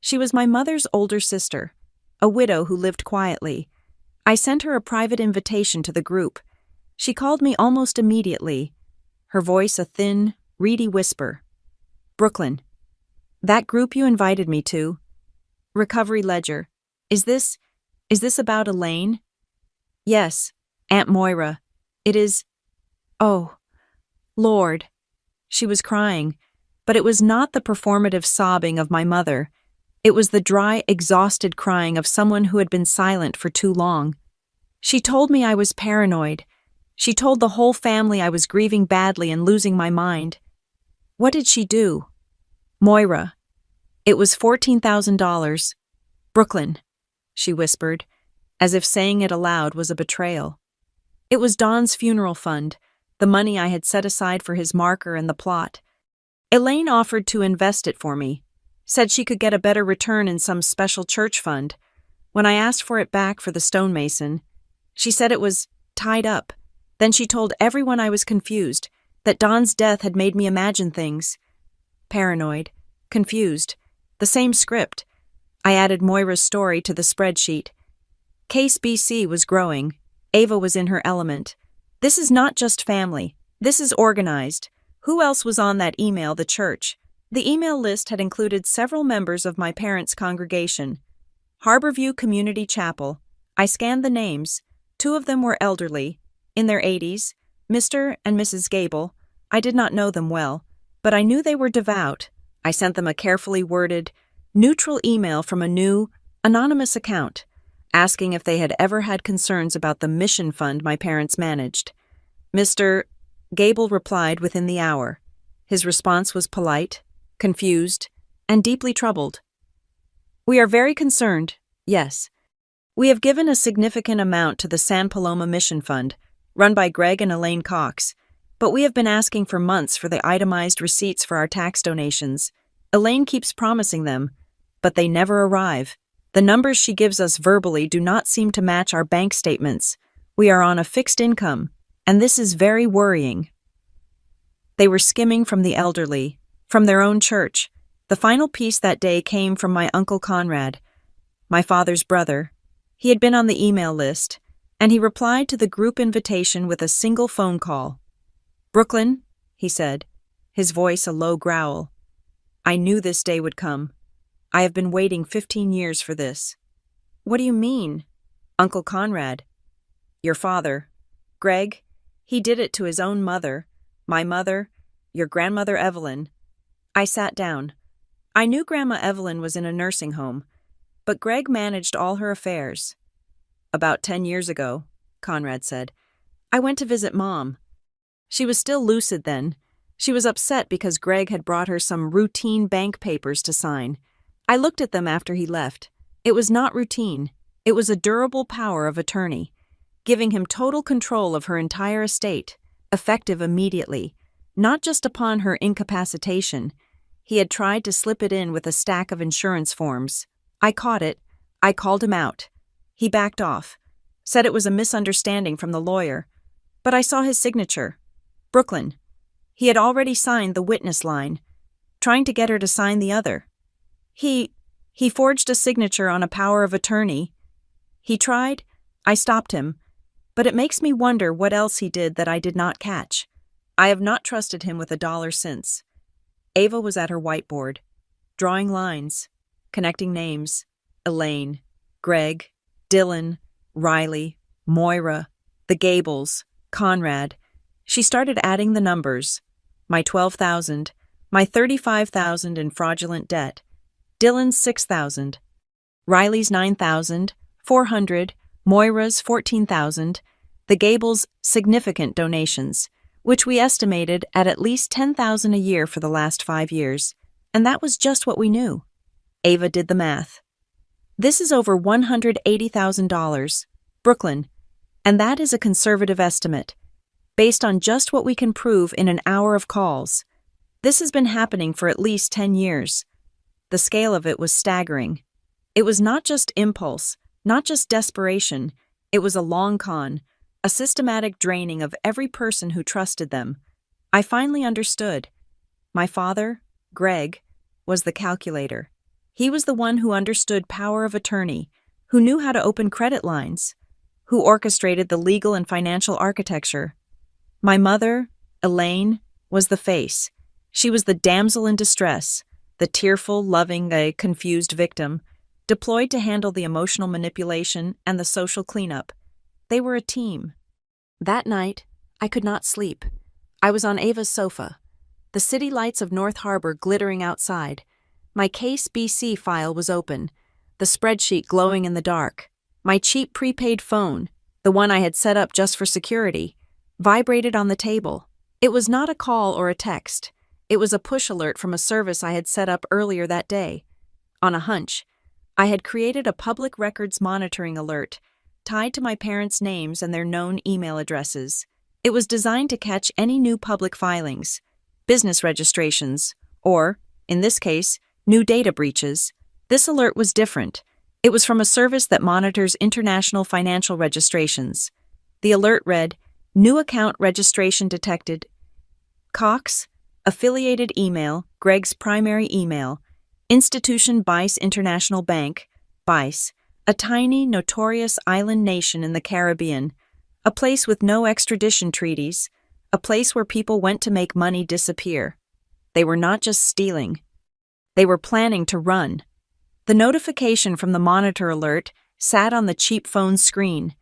She was my mother's older sister, a widow who lived quietly. I sent her a private invitation to the group. She called me almost immediately, her voice a thin, reedy whisper. "Brooklyn, that group you invited me to, Recovery Ledger, is this about Elaine?" "Yes, Aunt Moira. It is. Oh, Lord." She was crying, but it was not the performative sobbing of my mother. It was the dry, exhausted crying of someone who had been silent for too long. She told me I was paranoid, She told the whole family I was grieving badly and losing my mind. What did she do? Moira. It was $14,000. Brooklyn, she whispered, as if saying it aloud was a betrayal. It was Don's funeral fund, the money I had set aside for his marker and the plot. Elaine offered to invest it for me, said she could get a better return in some special church fund. When I asked for it back for the stonemason, she said it was tied up. Then she told everyone I was confused, that Don's death had made me imagine things. Paranoid, confused, the same script. I added Moira's story to the spreadsheet. Case BC was growing. Ava was in her element. This is not just family. This is organized. Who else was on that email? The church. The email list had included several members of my parents' congregation. Harborview Community Chapel. I scanned the names. 2 of them were elderly, in their 80s, Mr. and Mrs. Gable. I did not know them well, but I knew they were devout. I sent them a carefully worded, neutral email from a new, anonymous account, asking if they had ever had concerns about the mission fund my parents managed. Mr. Gable replied within the hour. His response was polite, confused, and deeply troubled. We are very concerned, yes. We have given a significant amount to the San Paloma Mission Fund, run by Greg and Elaine Cox, but we have been asking for months for the itemized receipts for our tax donations. Elaine keeps promising them, but they never arrive. The numbers she gives us verbally do not seem to match our bank statements. We are on a fixed income, and this is very worrying. They were skimming from the elderly, from their own church. The final piece that day came from my Uncle Conrad, my father's brother. He had been on the email list, and he replied to the group invitation with a single phone call. Brooklyn, he said, his voice a low growl. I knew this day would come. I have been waiting 15 years for this. What do you mean? Uncle Conrad. Your father. Greg, he did it to his own mother, my mother, your grandmother Evelyn. I sat down. I knew Grandma Evelyn was in a nursing home, but Greg managed all her affairs. About 10 years ago, Conrad said, I went to visit Mom. She was still lucid then. She was upset because Greg had brought her some routine bank papers to sign. I looked at them after he left. It was not routine. It was a durable power of attorney, giving him total control of her entire estate, effective immediately, not just upon her incapacitation. He had tried to slip it in with a stack of insurance forms. I caught it. I called him out. He backed off, said it was a misunderstanding from the lawyer, but I saw his signature. Brooklyn. He had already signed the witness line, trying to get her to sign the other. He forged a signature on a power of attorney. He tried. I stopped him, but it makes me wonder what else he did that I did not catch. I have not trusted him with $1 since. Ava was at her whiteboard, drawing lines, connecting names. Elaine, Greg, Dylan, Riley, Moira, the Gables, Conrad. She started adding the numbers. My $12,000, my $35,000 in fraudulent debt, Dylan's $6,000, Riley's $9,400, Moira's $14,000, the Gables' significant donations, which we estimated at least $10,000 a year for the last 5 years, and that was just what we knew. Ava did the math. This is over $180,000, Brooklyn, and that is a conservative estimate, based on just what we can prove in an hour of calls. This has been happening for at least 10 years. The scale of it was staggering. It was not just impulse, not just desperation. It was a long con, a systematic draining of every person who trusted them. I finally understood. My father, Greg, was the calculator. He was the one who understood power of attorney, who knew how to open credit lines, who orchestrated the legal and financial architecture. My mother, Elaine, was the face. She was the damsel in distress, the tearful, loving, confused victim, deployed to handle the emotional manipulation and the social cleanup. They were a team. That night, I could not sleep. I was on Ava's sofa, the city lights of North Harbor glittering outside. My Case BC file was open, the spreadsheet glowing in the dark. My cheap prepaid phone, the one I had set up just for security, vibrated on the table. It was not a call or a text. It was a push alert from a service I had set up earlier that day. On a hunch, I had created a public records monitoring alert tied to my parents' names and their known email addresses. It was designed to catch any new public filings, business registrations, or, in this case, new data breaches. This alert was different. It was from a service that monitors international financial registrations. The alert read, "New account registration detected. Cox, affiliated email, Greg's primary email, Institution Bice International Bank, Bice, a tiny, notorious island nation in the Caribbean, a place with no extradition treaties, a place where people went to make money disappear. They were not just stealing. They were planning to run." The notification from the monitor alert sat on the cheap phone screen,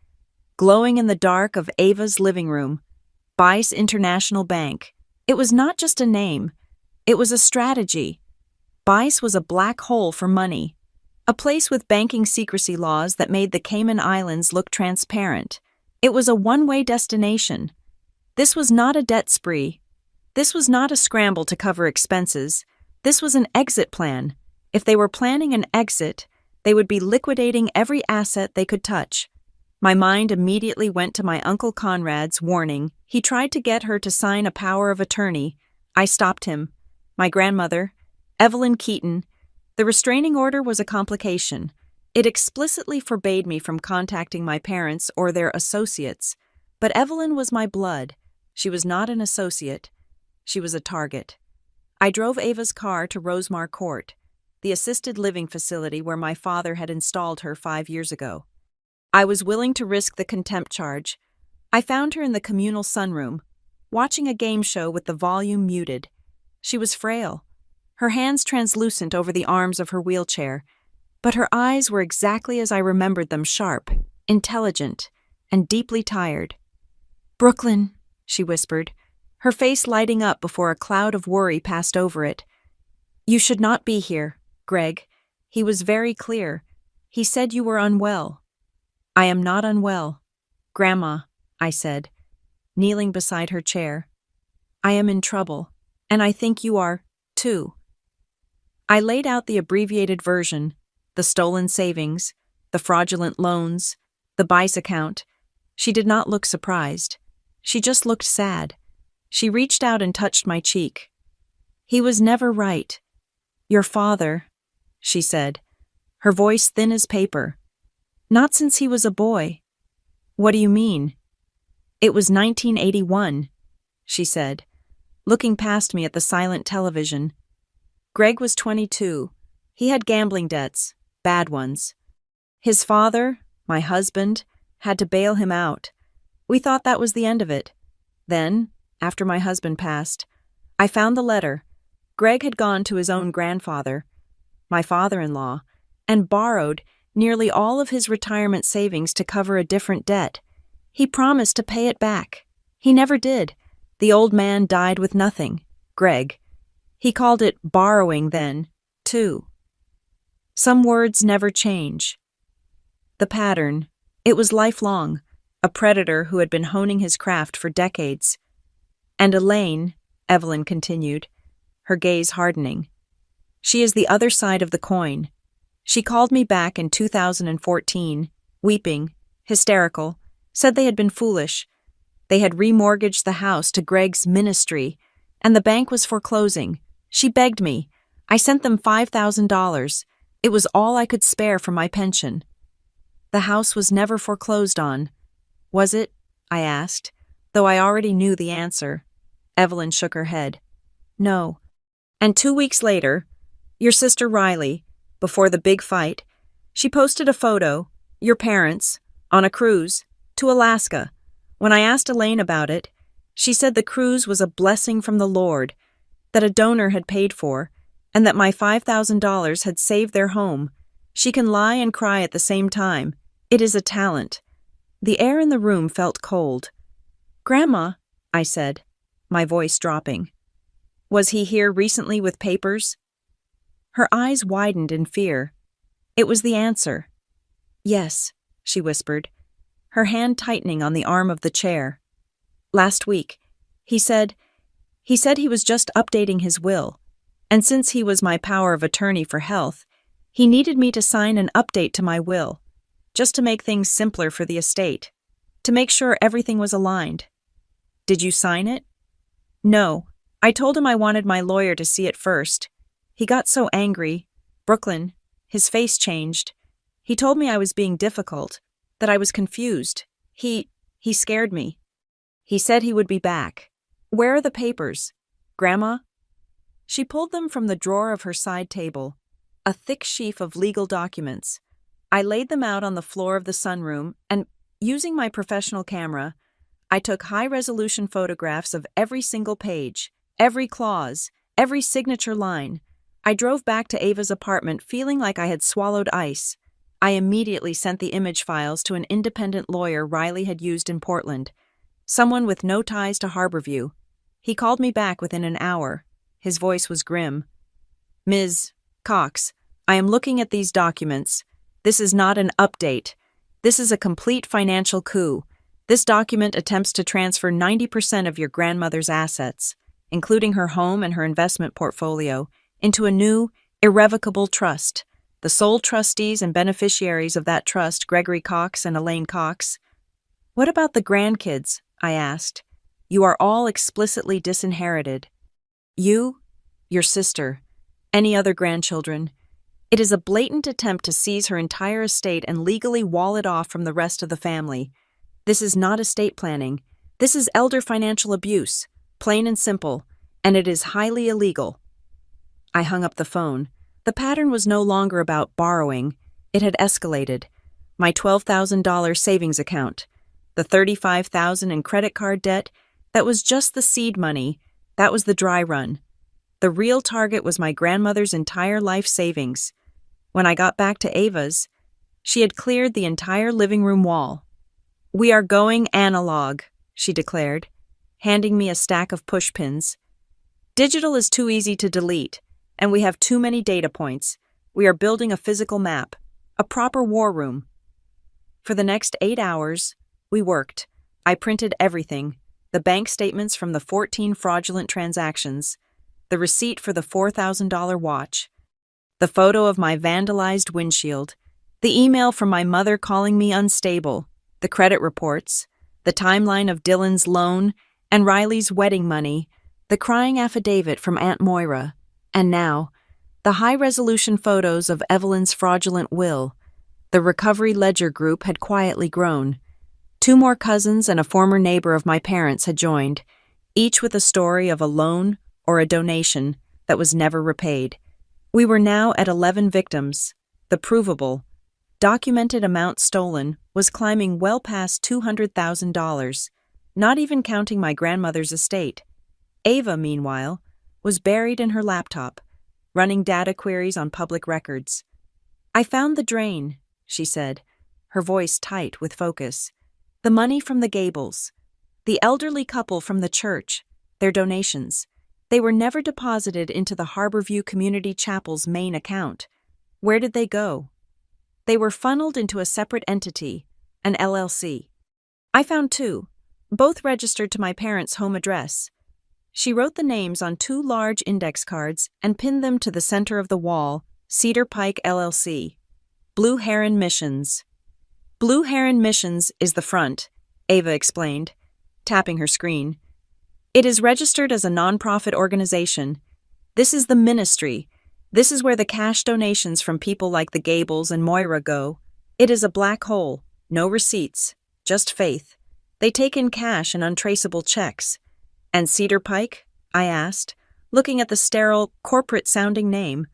glowing in the dark of Ava's living room. Bice International Bank. It was not just a name. It was a strategy. Bice was a black hole for money, a place with banking secrecy laws that made the Cayman Islands look transparent. It was a one-way destination. This was not a debt spree. This was not a scramble to cover expenses. This was an exit plan. If they were planning an exit, they would be liquidating every asset they could touch. My mind immediately went to my Uncle Conrad's warning. He tried to get her to sign a power of attorney. I stopped him. My grandmother, Evelyn Keaton. The restraining order was a complication. It explicitly forbade me from contacting my parents or their associates. But Evelyn was my blood. She was not an associate. She was a target. I drove Ava's car to Rosemar Court, the assisted living facility where my father had installed her 5 years ago. I was willing to risk the contempt charge. I found her in the communal sunroom, watching a game show with the volume muted. She was frail, her hands translucent over the arms of her wheelchair, but her eyes were exactly as I remembered them, sharp, intelligent, and deeply tired. "Brooklyn," she whispered, her face lighting up before a cloud of worry passed over it. "You should not be here, Greg." He was very clear. "He said you were unwell." "I am not unwell, Grandma," I said, kneeling beside her chair. "I am in trouble, and I think you are, too." I laid out the abbreviated version, the stolen savings, the fraudulent loans, the Bice account. She did not look surprised. She just looked sad. She reached out and touched my cheek. "He was never right. Your father," she said, her voice thin as paper. "Not since he was a boy." "What do you mean?" "It was 1981, she said, looking past me at the silent television. "Greg was 22. He had gambling debts, bad ones. His father, my husband, had to bail him out. We thought that was the end of it. Then, after my husband passed, I found the letter. Greg had gone to his own grandfather, my father-in-law, and borrowed nearly all of his retirement savings to cover a different debt. He promised to pay it back. He never did. The old man died with nothing, Greg. He called it borrowing then, too. Some words never change. The pattern, it was lifelong, a predator who had been honing his craft for decades. And Elaine, Evelyn continued, her gaze hardening. She is the other side of the coin. She called me back in 2014, weeping, hysterical, said they had been foolish. They had remortgaged the house to Greg's ministry, and the bank was foreclosing. She begged me. I sent them $5,000. It was all I could spare from my pension. The house was never foreclosed on. Was it? I asked, though I already knew the answer. Evelyn shook her head. No. And 2 weeks later, your sister Riley, before the big fight, she posted a photo, your parents, on a cruise, to Alaska. When I asked Elaine about it, she said the cruise was a blessing from the Lord, that a donor had paid for, and that my $5,000 had saved their home. She can lie and cry at the same time. It is a talent. The air in the room felt cold. Grandma, I said, my voice dropping. Was he here recently with papers? Her eyes widened in fear. It was the answer. Yes, she whispered, her hand tightening on the arm of the chair. Last week. He said he was just updating his will, and since he was my power of attorney for health, he needed me to sign an update to my will, just to make things simpler for the estate, to make sure everything was aligned. Did you sign it? No. I told him I wanted my lawyer to see it first. He got so angry. Brooklyn, his face changed. He told me I was being difficult, that I was confused. He scared me. He said he would be back. Where are the papers? Grandma? She pulled them from the drawer of her side table, a thick sheaf of legal documents. I laid them out on the floor of the sunroom and, using my professional camera, I took high-resolution photographs of every single page, every clause, every signature line. I drove back to Ava's apartment feeling like I had swallowed ice. I immediately sent the image files to an independent lawyer Riley had used in Portland, someone with no ties to Harborview. He called me back within an hour. His voice was grim. Ms. Cox, I am looking at these documents. This is not an update. This is a complete financial coup. This document attempts to transfer 90% of your grandmother's assets, including her home and her investment portfolio, into a new, irrevocable trust. The sole trustees and beneficiaries of that trust, Gregory Cox and Elaine Cox. What about the grandkids? I asked. You are all explicitly disinherited. You, your sister, any other grandchildren. It is a blatant attempt to seize her entire estate and legally wall it off from the rest of the family. This is not estate planning. This is elder financial abuse, plain and simple, and it is highly illegal. I hung up the phone. The pattern was no longer about borrowing. It had escalated. My $12,000 savings account, the $35,000 in credit card debt, that was just the seed money. That was the dry run. The real target was my grandmother's entire life savings. When I got back to Ava's, she had cleared the entire living room wall. We are going analog, she declared, handing me a stack of pushpins. Digital is too easy to delete, and we have too many data points. We are building a physical map, a proper war room. For the next 8 hours, we worked. I printed everything, the bank statements from the 14 fraudulent transactions, the receipt for the $4,000 watch, the photo of my vandalized windshield, the email from my mother calling me unstable, the credit reports, the timeline of Dylan's loan and Riley's wedding money, the crying affidavit from Aunt Moira, and now, the high-resolution photos of Evelyn's fraudulent will. The recovery ledger group had quietly grown. 2 more cousins and a former neighbor of my parents had joined, each with a story of a loan or a donation that was never repaid. We were now at 11 victims. The provable, documented amount stolen was climbing well past $200,000, not even counting my grandmother's estate. Ava, meanwhile, was buried in her laptop, running data queries on public records. I found the drain, she said, her voice tight with focus. The money from the Gables, the elderly couple from the church, their donations. They were never deposited into the Harborview Community Chapel's main account. Where did they go? They were funneled into a separate entity, an LLC. I found 2, both registered to my parents' home address. She wrote the names on 2 large index cards and pinned them to the center of the wall, Cedar Pike LLC. Blue Heron Missions. Blue Heron Missions is the front, Ava explained, tapping her screen. It is registered as a nonprofit organization. This is the ministry. This is where the cash donations from people like the Gables and Moira go. It is a black hole, no receipts, just faith. They take in cash and untraceable checks. And Cedar Pike? I asked, looking at the sterile, corporate-sounding name.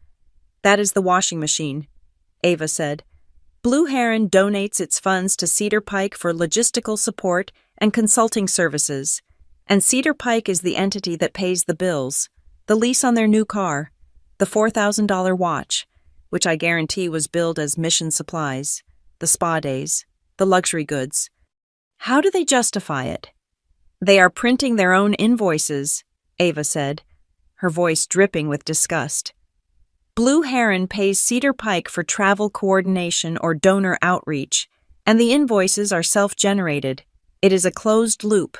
That is the washing machine, Ava said. Blue Heron donates its funds to Cedar Pike for logistical support and consulting services. And Cedar Pike is the entity that pays the bills, the lease on their new car, the $4,000 watch, which I guarantee was billed as mission supplies, the spa days, the luxury goods. How do they justify it? They are printing their own invoices, Ava said, her voice dripping with disgust. Blue Heron pays Cedar Pike for travel coordination or donor outreach, and the invoices are self-generated. It is a closed loop.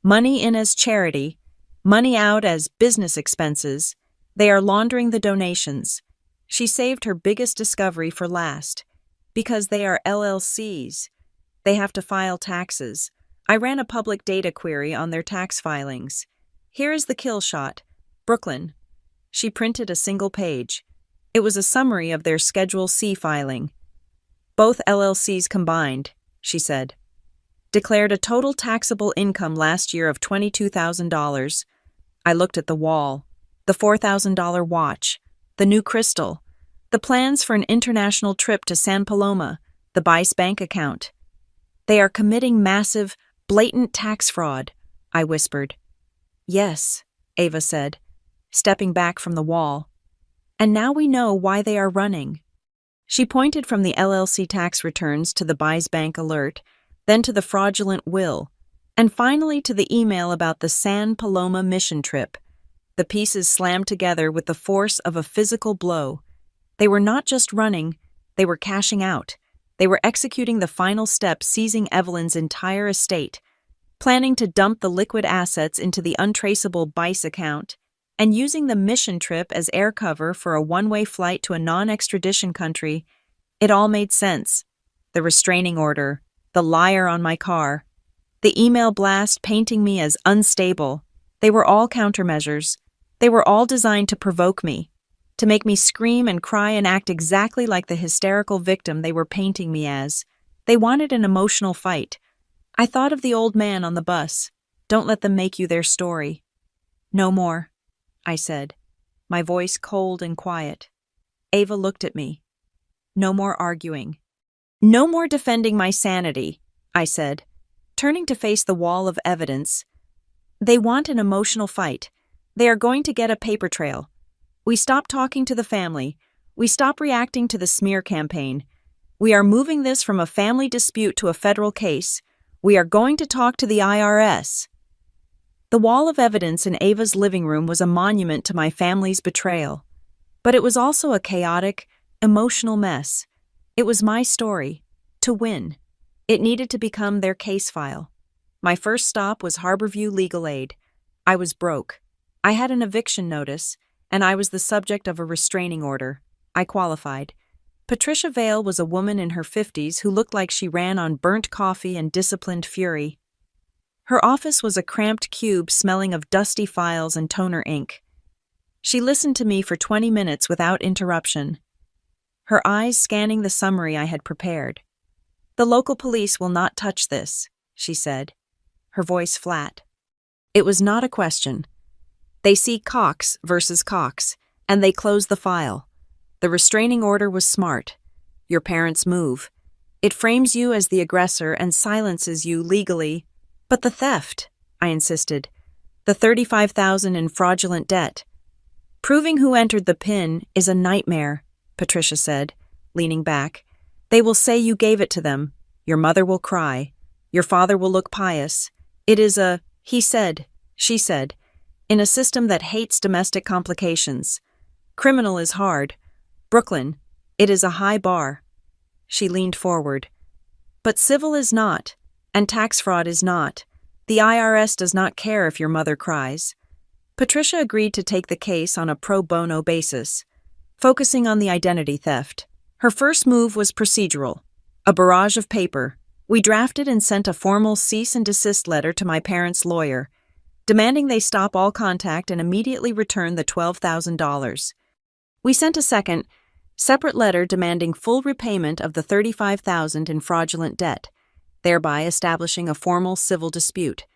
Money in as charity, money out as business expenses. They are laundering the donations. She saved her biggest discovery for last. Because they are LLCs. They have to file taxes. I ran a public data query on their tax filings. Here is the kill shot. Brooklyn. She printed a single page. It was a summary of their Schedule C filing. Both LLCs combined, she said, declared a total taxable income last year of $22,000. I looked at the wall, the $4,000 watch, the new crystal, the plans for an international trip to San Paloma, the BICE bank account. They are committing massive, blatant tax fraud, I whispered. Yes, Ava said, stepping back from the wall. And now we know why they are running. She pointed from the LLC tax returns to the BICE bank alert, then to the fraudulent will, and finally to the email about the San Paloma mission trip. The pieces slammed together with the force of a physical blow. They were not just running, they were cashing out. They were executing the final step, seizing Evelyn's entire estate, planning to dump the liquid assets into the untraceable BICE account, and using the mission trip as air cover for a one-way flight to a non-extradition country. It all made sense. The restraining order, the liar on my car, the email blast painting me as unstable. They were all countermeasures. They were all designed to provoke me, to make me scream and cry and act exactly like the hysterical victim they were painting me as. They wanted an emotional fight. I thought of the old man on the bus. Don't let them make you their story. No more, I said, my voice cold and quiet. Ava looked at me. No more arguing. No more defending my sanity, I said, turning to face the wall of evidence. They want an emotional fight. They are going to get a paper trail. We stop talking to the family. We stop reacting to the smear campaign. We are moving this from a family dispute to a federal case. We are going to talk to the IRS. The wall of evidence in Ava's living room was a monument to my family's betrayal. But it was also a chaotic, emotional mess. It was my story, to win. It needed to become their case file. My first stop was Harborview Legal Aid. I was broke. I had an eviction notice, and I was the subject of a restraining order. I qualified. Patricia Vale was a woman in her 50s who looked like she ran on burnt coffee and disciplined fury. Her office was a cramped cube smelling of dusty files and toner ink. She listened to me for 20 minutes without interruption, her eyes scanning the summary I had prepared. The local police will not touch this, she said, her voice flat. It was not a question. They see Cox versus Cox, and they close the file. The restraining order was smart. Your parents' move. It frames you as the aggressor and silences you legally. But the theft, I insisted. The $35,000 in fraudulent debt. Proving who entered the PIN is a nightmare, Patricia said, leaning back. They will say you gave it to them. Your mother will cry. Your father will look pious. It is a, he said, she said, in a system that hates domestic complications. Criminal is hard. Brooklyn, it is a high bar. She leaned forward. But civil is not, and tax fraud is not. The IRS does not care if your mother cries. Patricia agreed to take the case on a pro bono basis, focusing on the identity theft. Her first move was procedural. A barrage of paper. We drafted and sent a formal cease and desist letter to my parents' lawyer, demanding they stop all contact and immediately return the $12,000. We sent a second, separate letter demanding full repayment of the $35,000 in fraudulent debt, thereby establishing a formal civil dispute.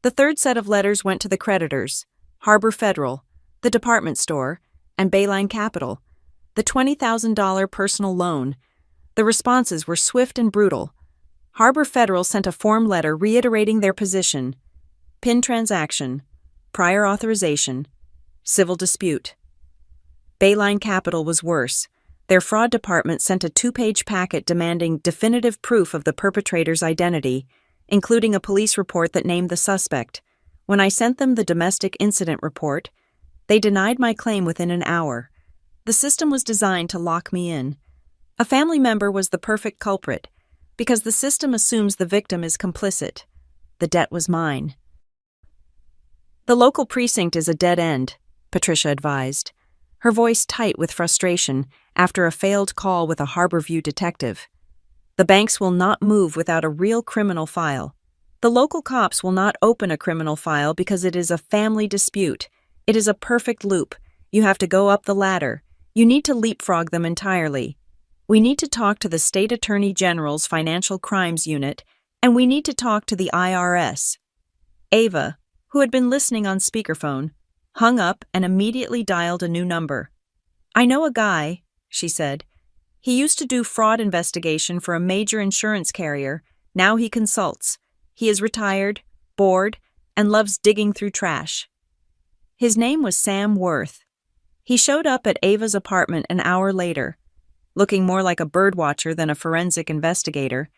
The third set of letters went to the creditors, Harbor Federal, the department store, and Bayline Capital, the $20,000 personal loan. The responses were swift and brutal. Harbor Federal sent a form letter reiterating their position. PIN transaction, prior authorization, civil dispute. Bayline Capital was worse. Their fraud department sent a 2-page packet demanding definitive proof of the perpetrator's identity, including a police report that named the suspect. When I sent them the domestic incident report, they denied my claim within an hour. The system was designed to lock me in. A family member was the perfect culprit, because the system assumes the victim is complicit. The debt was mine. The local precinct is a dead end, Patricia advised, her voice tight with frustration after a failed call with a Harborview detective. The banks will not move without a real criminal file. The local cops will not open a criminal file because it is a family dispute. It is a perfect loop. You have to go up the ladder. You need to leapfrog them entirely. We need to talk to the State Attorney General's Financial Crimes Unit, and we need to talk to the IRS. Ava, who had been listening on speakerphone, hung up and immediately dialed a new number. "I know a guy," she said. "He used to do fraud investigation for a major insurance carrier. Now he consults. He is retired, bored, and loves digging through trash." His name was Sam Worth. He showed up at Ava's apartment an hour later, looking more like a birdwatcher than a forensic investigator.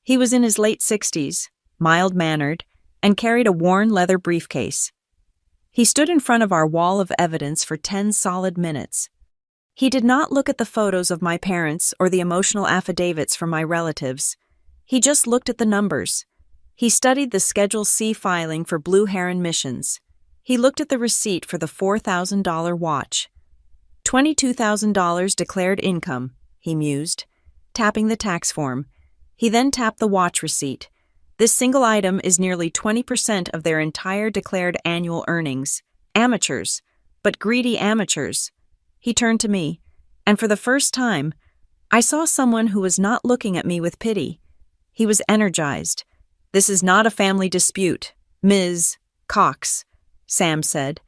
He was in his late 60s, mild-mannered, and carried a worn leather briefcase. He stood in front of our wall of evidence for 10 solid minutes. He did not look at the photos of my parents or the emotional affidavits from my relatives. He just looked at the numbers. He studied the Schedule C filing for Blue Heron missions. He looked at the receipt for the $4,000 watch. $22,000 declared income, he mused, tapping the tax form. He then tapped the watch receipt. This single item is nearly 20% of their entire declared annual earnings. Amateurs, but greedy amateurs. He turned to me, and for the first time, I saw someone who was not looking at me with pity. He was energized. "This is not a family dispute, Ms. Cox," Sam said,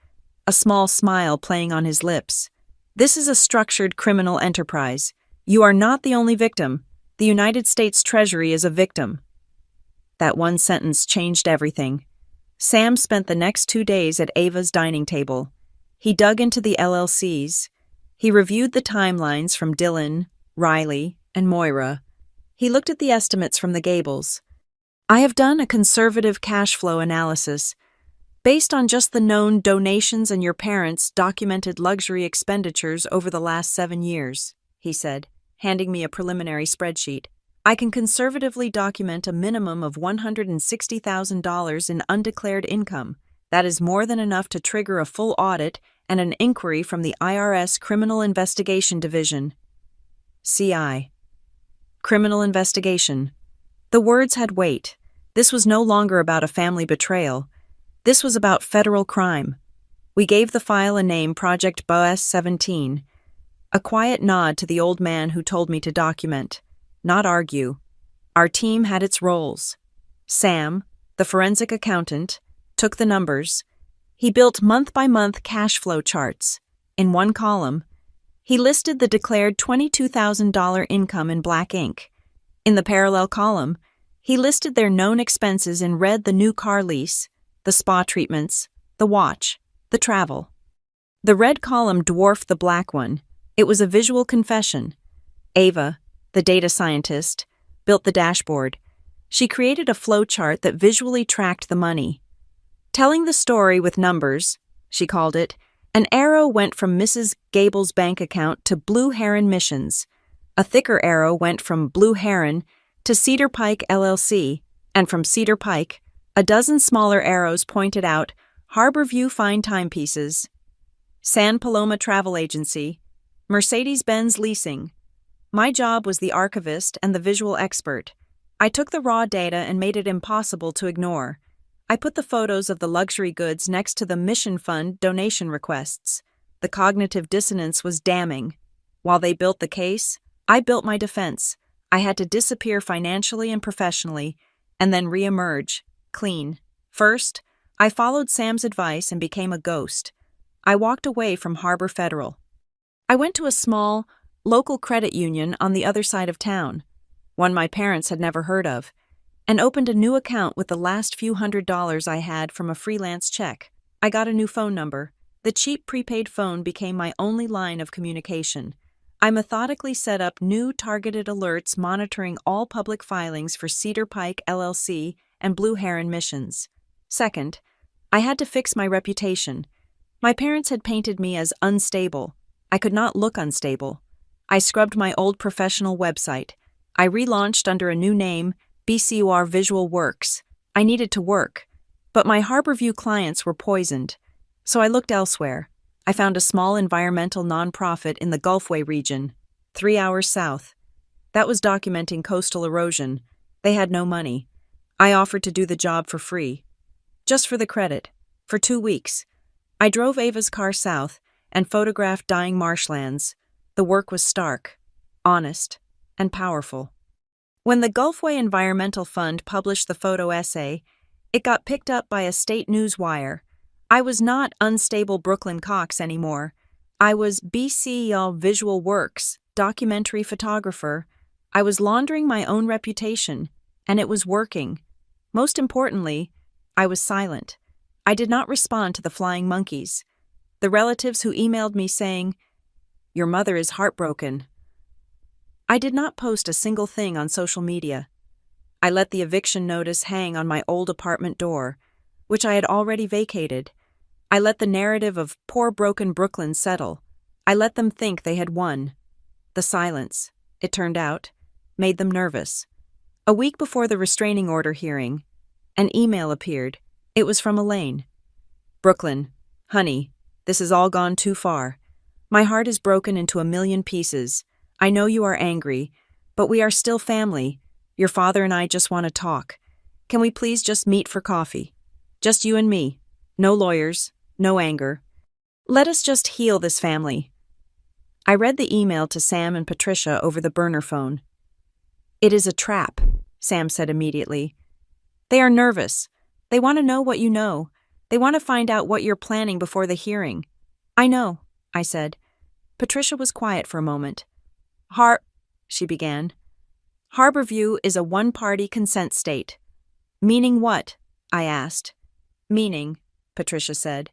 a small smile playing on his lips. "This is a structured criminal enterprise. You are not the only victim. The United States Treasury is a victim." That one sentence changed everything. Sam spent the next 2 days at Ava's dining table. He dug into the LLCs. He reviewed the timelines from Dylan, Riley, and Moira. He looked at the estimates from the Gables. "I have done a conservative cash flow analysis. Based on just the known donations and your parents' documented luxury expenditures over the last 7 years, he said, handing me a preliminary spreadsheet. "I can conservatively document a minimum of $160,000 in undeclared income. That is more than enough to trigger a full audit and an inquiry from the IRS Criminal Investigation Division." CI. Criminal investigation. The words had weight. This was no longer about a family betrayal. This was about federal crime. We gave the file a name, Project BOS 17. A quiet nod to the old man who told me to document, not argue. Our team had its roles. Sam, the forensic accountant, took the numbers. He built month-by-month cash flow charts. In one column, he listed the declared $22,000 income in black ink. In the parallel column, he listed their known expenses in red: the new car lease, the spa treatments, the watch, the travel. The red column dwarfed the black one. It was a visual confession. Ava, the data scientist, built the dashboard. She created a flowchart that visually tracked the money. "Telling the story with numbers," she called it, an arrow went from Mrs. Gable's bank account to Blue Heron missions. A thicker arrow went from Blue Heron to Cedar Pike LLC, and from Cedar Pike, a dozen smaller arrows pointed out Harborview Fine Timepieces, San Paloma Travel Agency, Mercedes-Benz Leasing. My job was the archivist and the visual expert. I took the raw data and made it impossible to ignore. I put the photos of the luxury goods next to the mission fund donation requests. The cognitive dissonance was damning. While they built the case, I built my defense. I had to disappear financially and professionally, and then reemerge, clean. First, I followed Sam's advice and became a ghost. I walked away from Harbor Federal. I went to a small, local credit union on the other side of town, one my parents had never heard of, and opened a new account with the last few $100s I had from a freelance check. I got a new phone number. The cheap prepaid phone became my only line of communication. I methodically set up new targeted alerts monitoring all public filings for Cedar Pike LLC and Blue Heron missions. Second, I had to fix my reputation. My parents had painted me as unstable. I could not look unstable. I scrubbed my old professional website. I relaunched under a new name, BCUR Visual Works. I needed to work. But my Harborview clients were poisoned, so I looked elsewhere. I found a small environmental nonprofit in the Gulfway region, 3 hours south. That was documenting coastal erosion. They had no money. I offered to do the job for free. Just for the credit. For 2 weeks. I drove Ava's car south and photographed dying marshlands. The work was stark, honest, and powerful. When the Gulfway Environmental Fund published the photo essay, it got picked up by a state news wire. I was not unstable Brooklyn Cox anymore. I was BCL Visual Works, documentary photographer. I was laundering my own reputation, and it was working. Most importantly, I was silent. I did not respond to the flying monkeys. The relatives who emailed me saying, "Your mother is heartbroken." I did not post a single thing on social media. I let the eviction notice hang on my old apartment door, which I had already vacated. I let the narrative of poor broken Brooklyn settle. I let them think they had won. The silence, it turned out, made them nervous. A week before the restraining order hearing, an email appeared. It was from Elaine. "Brooklyn, honey, this has all gone too far. My heart is broken into a million pieces. I know you are angry, but we are still family. Your father and I just want to talk. Can we please just meet for coffee? Just you and me. No lawyers, no anger. Let us just heal this family." I read the email to Sam and Patricia over the burner phone. "It is a trap," Sam said immediately. "They are nervous. They want to know what you know. They want to find out what you're planning before the hearing." "I know," I said. Patricia was quiet for a moment. She began. "Harborview is a one-party consent state." "Meaning what?" I asked. "Meaning," Patricia said,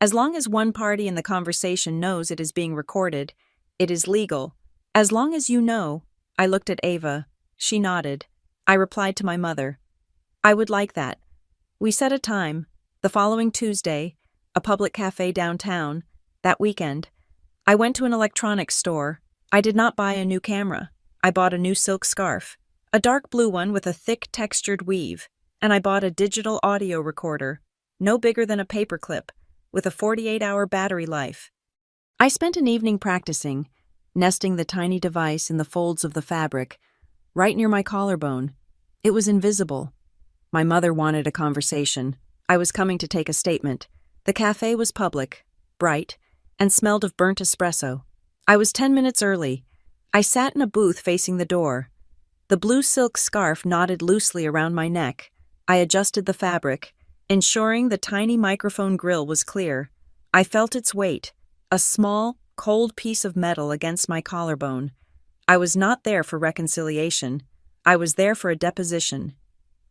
"as long as one party in the conversation knows it is being recorded, it is legal. As long as you know." I looked at Ava. She nodded. I replied to my mother. "I would like that." We set a time, the following Tuesday, a public cafe downtown, that weekend. I went to an electronics store. I did not buy a new camera. I bought a new silk scarf, a dark blue one with a thick textured weave, and I bought a digital audio recorder, no bigger than a paperclip, with a 48-hour battery life. I spent an evening practicing, nesting the tiny device in the folds of the fabric, right near my collarbone. It was invisible. My mother wanted a conversation. I was coming to take a statement. The cafe was public, bright, and smelled of burnt espresso. I was 10 minutes early. I sat in a booth facing the door. The blue silk scarf knotted loosely around my neck. I adjusted the fabric, ensuring the tiny microphone grill was clear. I felt its weight, a small, cold piece of metal against my collarbone. I was not there for reconciliation. I was there for a deposition.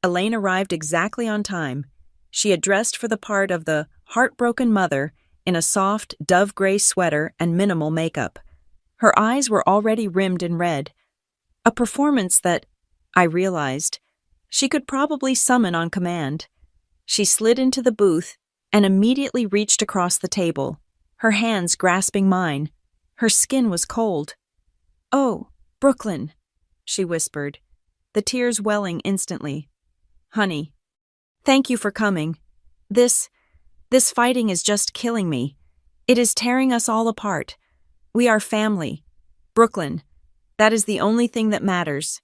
Elaine arrived exactly on time. She had dressed for the part of the heartbroken mother in a soft, dove-gray sweater and minimal makeup. Her eyes were already rimmed in red. A performance that, I realized, she could probably summon on command. She slid into the booth and immediately reached across the table, her hands grasping mine. Her skin was cold. "Oh, Brooklyn," she whispered, the tears welling instantly. "Honey, thank you for coming. This fighting is just killing me. It is tearing us all apart. We are family. Brooklyn, that is the only thing that matters."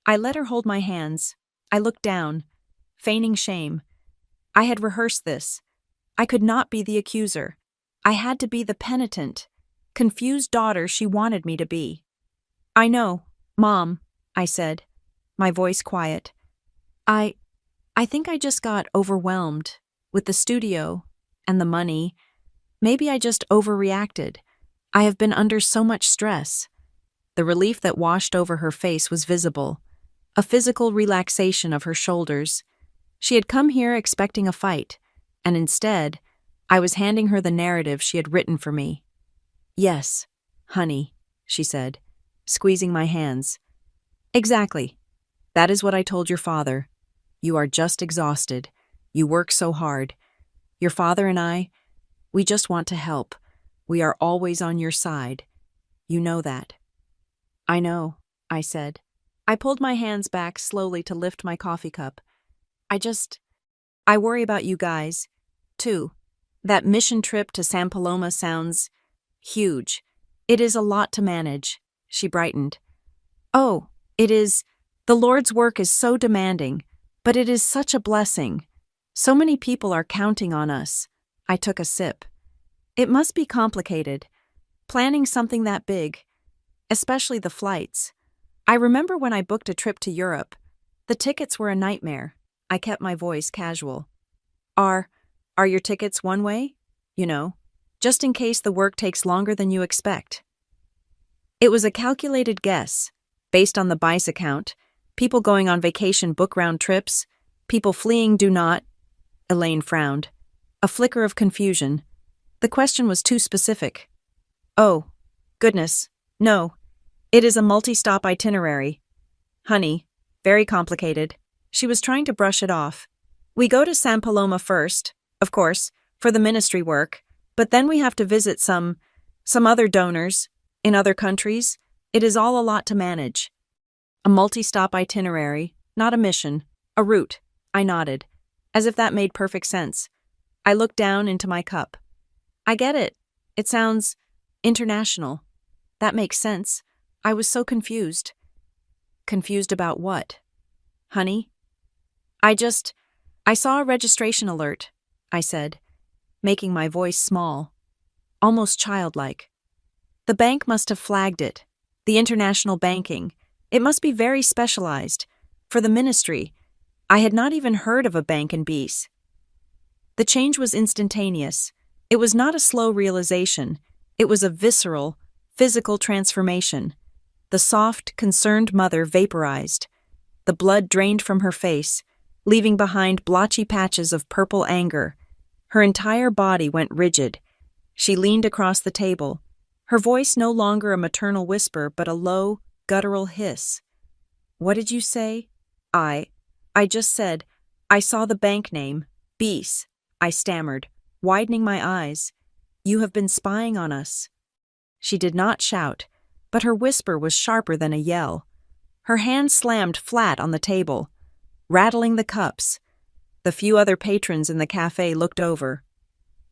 I let her hold my hands. I looked down, feigning shame. I had rehearsed this. I could not be the accuser. I had to be the penitent, confused daughter she wanted me to be. "I know, Mom," I said, my voice quiet. I think I just got overwhelmed with the studio and the money. Maybe I just overreacted. I have been under so much stress." The relief that washed over her face was visible, a physical relaxation of her shoulders. She had come here expecting a fight, and instead, I was handing her the narrative she had written for me. "Yes, honey," she said, squeezing my hands. "Exactly. That is what I told your father. You are just exhausted. You work so hard. Your father and I, we just want to help. We are always on your side. You know that." "I know," I said. I pulled my hands back slowly to lift my coffee cup. I worry about you guys, too. That mission trip to San Paloma sounds huge. It is a lot to manage, she brightened. Oh, it is. The Lord's work is so demanding, but it is such a blessing. So many people are counting on us. I took a sip. It must be complicated, planning something that big, especially the flights. I remember when I booked a trip to Europe. The tickets were a nightmare. I kept my voice casual. Are your tickets one way? You know, just in case the work takes longer than you expect. It was a calculated guess, based on the BICE account. People going on vacation book round trips. People fleeing do not. Elaine frowned. A flicker of confusion. The question was too specific. Oh, goodness, no. It is a multi-stop itinerary. Honey, very complicated. She was trying to brush it off. We go to San Paloma first, of course, for the ministry work, but then we have to visit some other donors in other countries. It is all a lot to manage. A multi-stop itinerary, not a mission, a route. I nodded, as if that made perfect sense. I looked down into my cup. I get it. It sounds international. That makes sense. I was so confused. Confused about what? Honey? I saw a registration alert, I said, making my voice small, almost childlike. The bank must have flagged it. The international banking. It must be very specialized. For the ministry. I had not even heard of a bank in Beas. The change was instantaneous. It was not a slow realization. It was a visceral, physical transformation. The soft, concerned mother vaporized. The blood drained from her face, leaving behind blotchy patches of purple anger. Her entire body went rigid. She leaned across the table, her voice no longer a maternal whisper but a low, guttural hiss. What did you say? I just said, I saw the bank name, Beas, I stammered, widening my eyes. You have been spying on us. She did not shout, but her whisper was sharper than a yell. Her hand slammed flat on the table, rattling the cups. The few other patrons in the cafe looked over.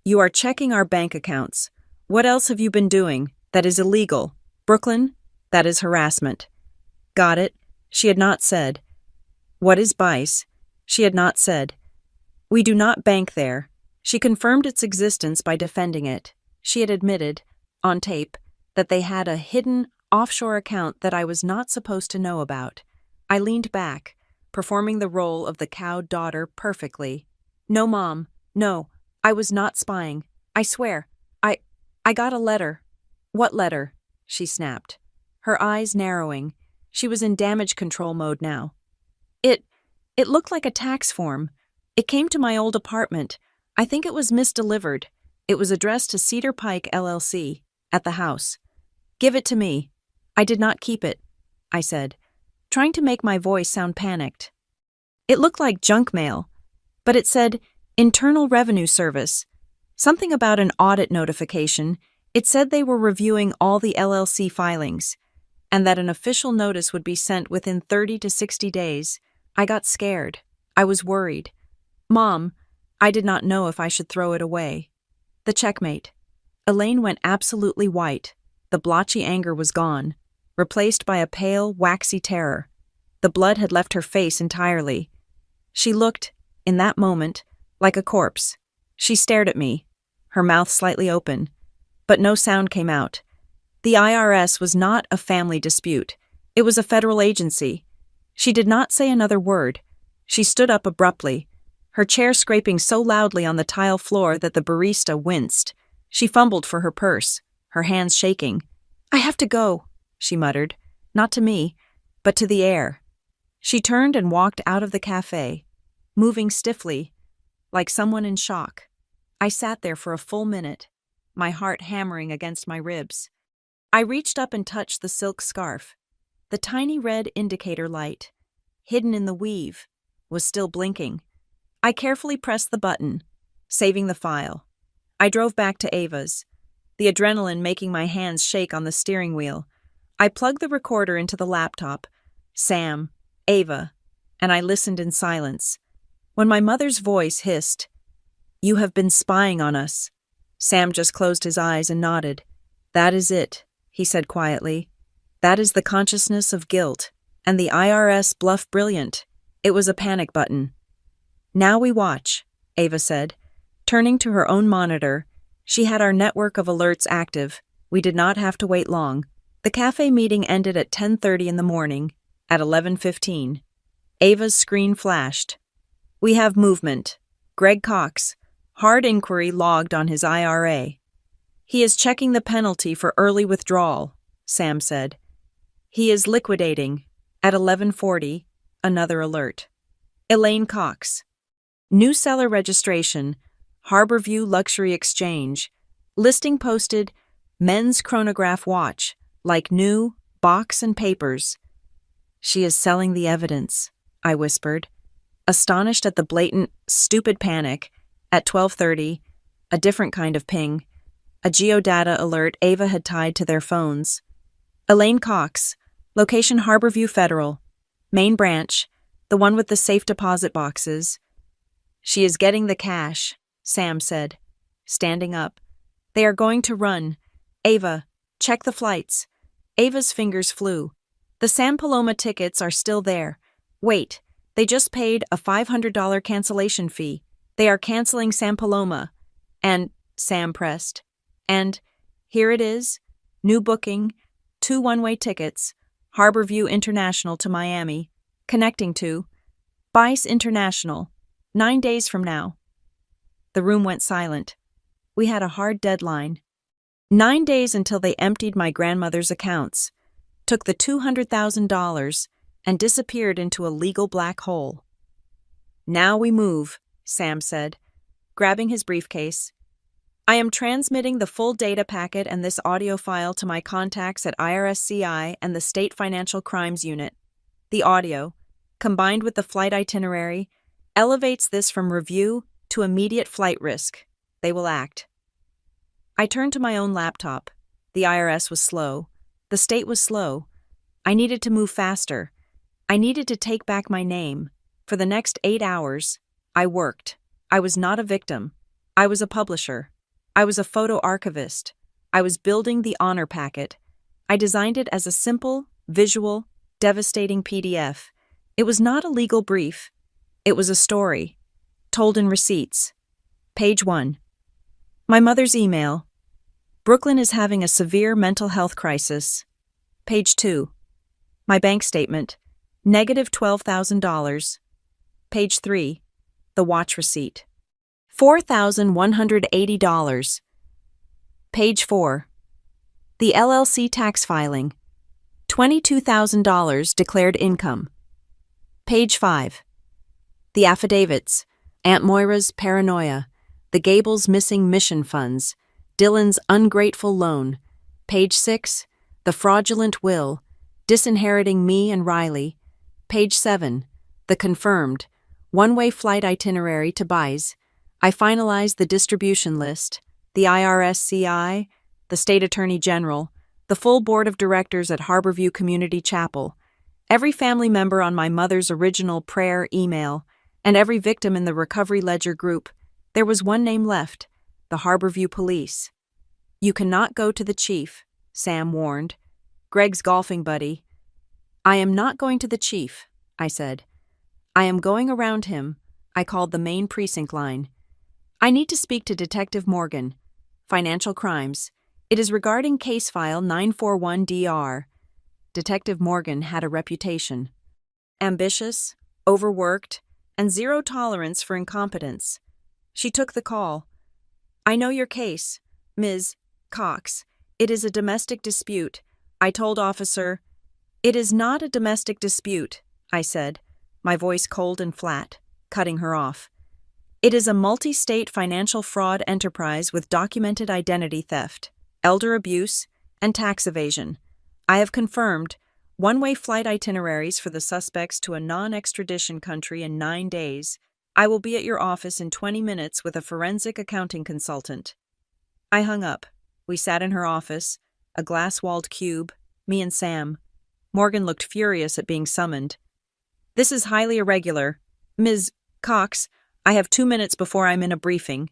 You are checking our bank accounts. What else have you been doing? That is illegal. Brooklyn? That is harassment. Got it. She had not said. What is BICE? She had not said. We do not bank there. She confirmed its existence by defending it. She had admitted, on tape, that they had a hidden, offshore account that I was not supposed to know about. I leaned back, performing the role of the cowed daughter perfectly. No, Mom. No, I was not spying. I swear. I got a letter. What letter? She snapped, her eyes narrowing. She was in damage control mode now. It looked like a tax form. It came to my old apartment. I think it was misdelivered. It was addressed to Cedar Pike, LLC, at the house. Give it to me. I did not keep it, I said, trying to make my voice sound panicked. It looked like junk mail, but it said Internal Revenue Service. Something about an audit notification. It said they were reviewing all the LLC filings, and that an official notice would be sent within 30 to 60 days. I got scared. I was worried. Mom, I did not know if I should throw it away. The checkmate. Elaine went absolutely white. The blotchy anger was gone, replaced by a pale, waxy terror. The blood had left her face entirely. She looked, in that moment, like a corpse. She stared at me, her mouth slightly open, but no sound came out. The IRS was not a family dispute. It was a federal agency. She did not say another word. She stood up abruptly, her chair scraping so loudly on the tile floor that the barista winced. She fumbled for her purse, her hands shaking. I have to go, she muttered, not to me, but to the air. She turned and walked out of the cafe, moving stiffly, like someone in shock. I sat there for a full minute, my heart hammering against my ribs. I reached up and touched the silk scarf. The tiny red indicator light, hidden in the weave, was still blinking. I carefully pressed the button, saving the file. I drove back to Ava's, the adrenaline making my hands shake on the steering wheel. I plugged the recorder into the laptop, Sam, Ava, and I listened in silence. When my mother's voice hissed, "You have been spying on us," Sam just closed his eyes and nodded. "That is it," he said quietly. "That is the consciousness of guilt, and the IRS bluffed brilliant. It was a panic button." "Now we watch," Ava said. Turning to her own monitor, she had our network of alerts active. We did not have to wait long. The cafe meeting ended at 10:30 in the morning. At 11:15, Ava's screen flashed. "We have movement. Greg Cox, hard inquiry logged on his IRA. He is checking the penalty for early withdrawal," Sam said. "He is liquidating." At 11:40, another alert. Elaine Cox. New seller registration, Harborview Luxury Exchange. Listing posted, men's chronograph watch, like new, box and papers. "She is selling the evidence," I whispered, astonished at the blatant, stupid panic. At 12:30, a different kind of ping, a geodata alert Ava had tied to their phones. Elaine Cox, location Harborview Federal, main branch, the one with the safe deposit boxes. "She is getting the cash," Sam said, standing up. "They are going to run. Ava, check the flights." Ava's fingers flew. "The San Paloma tickets are still there. Wait, they just paid a $500 cancellation fee. They are canceling San Paloma." "And," Sam pressed, "and here it is. New booking, 2 one-way tickets, Harborview International to Miami, connecting to Bice International, 9 days from now." The room went silent. We had a hard deadline. 9 days until they emptied my grandmother's accounts, took the $200,000, and disappeared into a legal black hole. "Now we move," Sam said, grabbing his briefcase. "I am transmitting the full data packet and this audio file to my contacts at IRSCI and the State Financial Crimes Unit. The audio, combined with the flight itinerary, elevates this from review to immediate flight risk. They will act." I turned to my own laptop. The IRS was slow. The state was slow. I needed to move faster. I needed to take back my name. For the next 8 hours, I worked. I was not a victim. I was a publisher. I was a photo archivist. I was building the honor packet. I designed it as a simple, visual, devastating PDF. It was not a legal brief. It was a story, told in receipts. Page 1. My mother's email. "Brooklyn is having a severe mental health crisis." Page 2. My bank statement. Negative $12,000. Page 3. The watch receipt. $4,180. Page 4. The LLC tax filing. $22,000 declared income. Page 5. The affidavits. Aunt Moira's paranoia. The Gables missing mission funds. Dylan's ungrateful loan. Page 6. The fraudulent will. Disinheriting me and Riley. Page 7. The confirmed. One-way flight itinerary to Bice. I finalized the distribution list. The IRSCI. The State Attorney General. The full board of directors at Harborview Community Chapel. Every family member on my mother's original prayer email. And every victim in the Recovery Ledger group. There was one name left. The Harborview Police. "You cannot go to the chief," Sam warned. "Greg's golfing buddy." "I am not going to the chief," I said. "I am going around him." I called the main precinct line. "I need to speak to Detective Morgan. Financial crimes. It is regarding case file 941DR. Detective Morgan had a reputation. Ambitious, overworked, and zero tolerance for incompetence. She took the call. "I know your case, Ms. Cox. It is a domestic dispute." I told Officer. "It is not a domestic dispute," I said, my voice cold and flat, cutting her off. "It is a multi-state financial fraud enterprise with documented identity theft, elder abuse, and tax evasion. I have confirmed one-way flight itineraries for the suspects to a non-extradition country in 9 days. I will be at your office in 20 minutes with a forensic accounting consultant." I hung up. We sat in her office, a glass-walled cube, me and Sam. Morgan looked furious at being summoned. "This is highly irregular. Ms. Cox, I have 2 minutes before I'm in a briefing.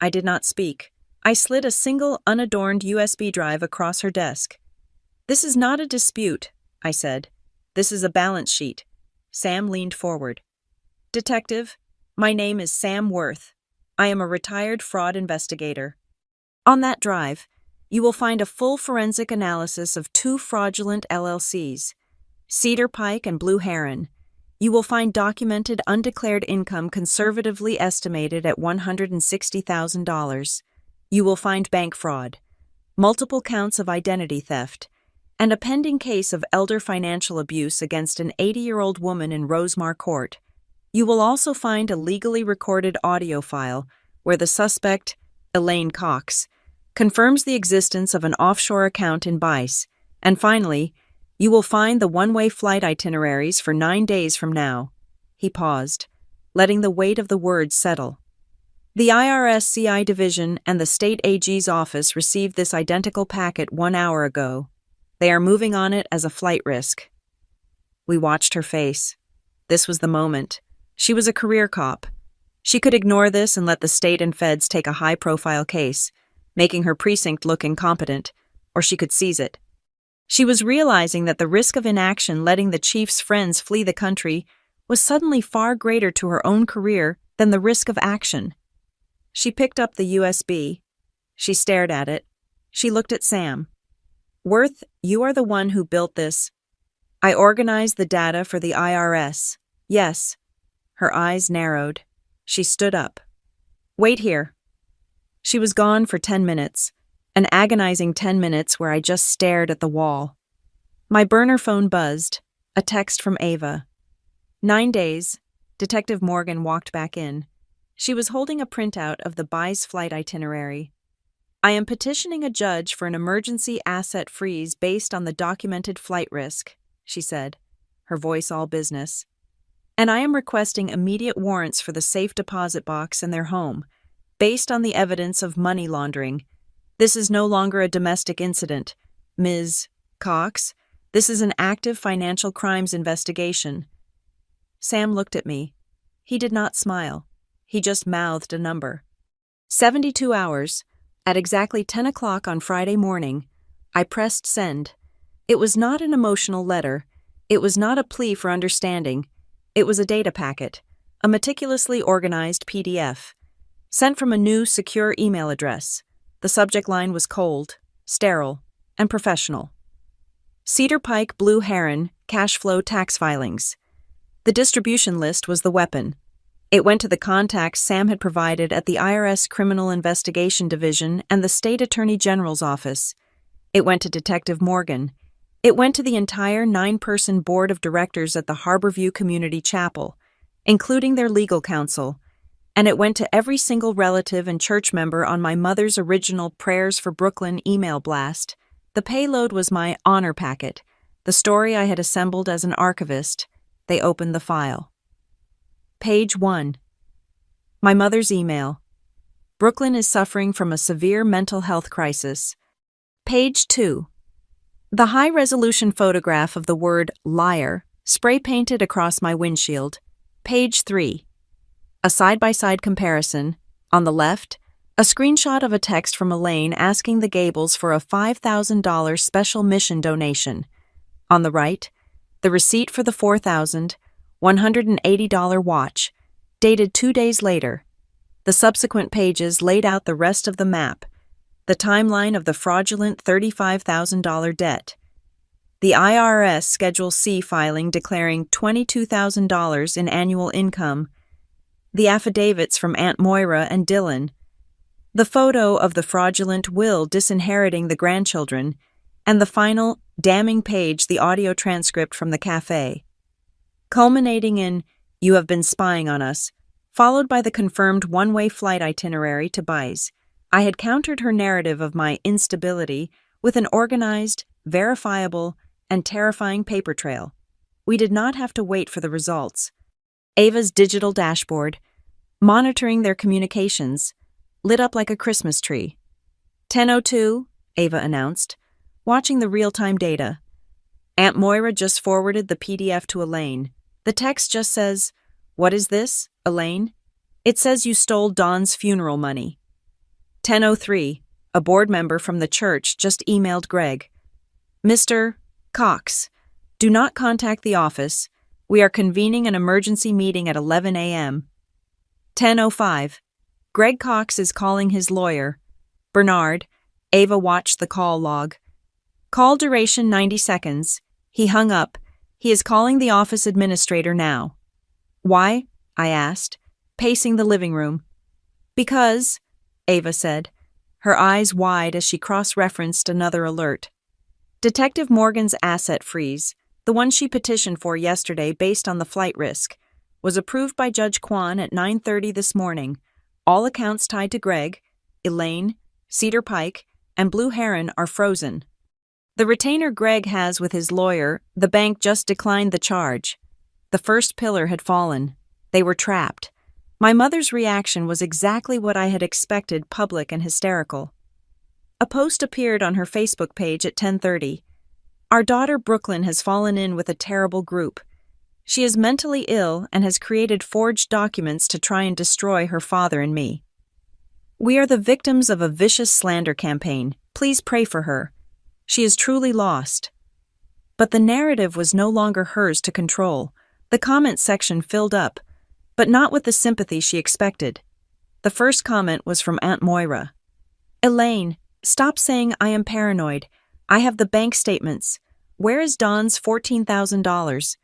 I did not speak. I slid a single, unadorned USB drive across her desk. This is not a dispute, I said. This is a balance sheet. Sam leaned forward. Detective, my name is Sam Worth. I am a retired fraud investigator. On that drive, you will find a full forensic analysis of 2 fraudulent LLCs, Cedar Pike and Blue Heron. You will find documented undeclared income conservatively estimated at $160,000. You will find bank fraud, multiple counts of identity theft, and a pending case of elder financial abuse against an 80-year-old woman in Rosemar Court. You will also find a legally recorded audio file where the suspect, Elaine Cox, confirms the existence of an offshore account in Bice. And finally, you will find the one-way flight itineraries for 9 days from now. He paused, letting the weight of the words settle. The IRS CI Division and the State AG's office received this identical packet 1 hour ago. They are moving on it as a flight risk. We watched her face. This was the moment. She was a career cop. She could ignore this and let the state and feds take a high-profile case, making her precinct look incompetent, or she could seize it. She was realizing that the risk of inaction letting the chief's friends flee the country was suddenly far greater to her own career than the risk of action. She picked up the USB. She stared at it. She looked at Sam. Worth, you are the one who built this. I organized the data for the IRS. Yes. Her eyes narrowed. She stood up. Wait here. She was gone for 10 minutes, an agonizing 10 minutes where I just stared at the wall. My burner phone buzzed, a text from Ava. 9 days. Detective Morgan walked back in. She was holding a printout of the Bice flight itinerary. I am petitioning a judge for an emergency asset freeze based on the documented flight risk, she said, her voice all business. And I am requesting immediate warrants for the safe deposit box in their home, based on the evidence of money laundering. This is no longer a domestic incident. Ms. Cox, this is an active financial crimes investigation. Sam looked at me. He did not smile. He just mouthed a number. 72 hours. At exactly 10 o'clock on Friday morning, I pressed send. It was not an emotional letter. It was not a plea for understanding. It was a data packet, a meticulously organized PDF, sent from a new, secure email address. The subject line was cold, sterile, and professional. Cedar Pike Blue Heron cash flow tax filings. The distribution list was the weapon. It went to the contacts Sam had provided at the IRS Criminal Investigation Division and the State Attorney General's office. It went to Detective Morgan. It went to the entire 9-person board of directors at the Harborview Community Chapel, including their legal counsel. And it went to every single relative and church member on my mother's original Prayers for Brooklyn email blast. The payload was my honor packet, the story I had assembled as an archivist. They opened the file. Page 1. My mother's email. Brooklyn is suffering from a severe mental health crisis. Page 2. The high-resolution photograph of the word liar spray-painted across my windshield. Page 3. A side-by-side comparison. On the left, a screenshot of a text from Elaine asking the Gables for a $5,000 special mission donation. On the right, the receipt for the $4,180 watch, dated 2 days later. The subsequent pages laid out the rest of the map, the timeline of the fraudulent $35,000 debt, the IRS Schedule C filing declaring $22,000 in annual income, the affidavits from Aunt Moira and Dylan, the photo of the fraudulent will disinheriting the grandchildren, and the final, damning page, the audio transcript from the cafe. Culminating in, "You have been spying on us," followed by the confirmed one-way flight itinerary to Bice. I had countered her narrative of my instability with an organized, verifiable, and terrifying paper trail. We did not have to wait for the results. Ava's digital dashboard, monitoring their communications, lit up like a Christmas tree. 10:02, Ava announced, watching the real-time data. Aunt Moira just forwarded the PDF to Elaine. The text just says, "What is this? Elaine? It says you stole Don's funeral money. 10:03. A board member from the church just emailed Greg. Mr. Cox, do not contact the office. We are convening an emergency meeting at 11 a.m. 10:05. Greg Cox is calling his lawyer. Bernard. Ava watched the call log. Call duration 90 seconds. He hung up. He is calling the office administrator now. Why? I asked, pacing the living room. Because, Ava said, her eyes wide as she cross-referenced another alert. Detective Morgan's asset freeze, the one she petitioned for yesterday based on the flight risk, was approved by Judge Kwan at 9:30 this morning. All accounts tied to Greg, Elaine, Cedar Pike, and Blue Heron are frozen. The retainer Greg has with his lawyer, the bank just declined the charge. The first pillar had fallen. They were trapped. My mother's reaction was exactly what I had expected, public and hysterical. A post appeared on her Facebook page at 10:30. Our daughter Brooklyn has fallen in with a terrible group. She is mentally ill and has created forged documents to try and destroy her father and me. We are the victims of a vicious slander campaign. Please pray for her. She is truly lost. But the narrative was no longer hers to control. The comment section filled up, but not with the sympathy she expected. The first comment was from Aunt Moira. Elaine, stop saying I am paranoid. I have the bank statements. Where is Don's $14,000?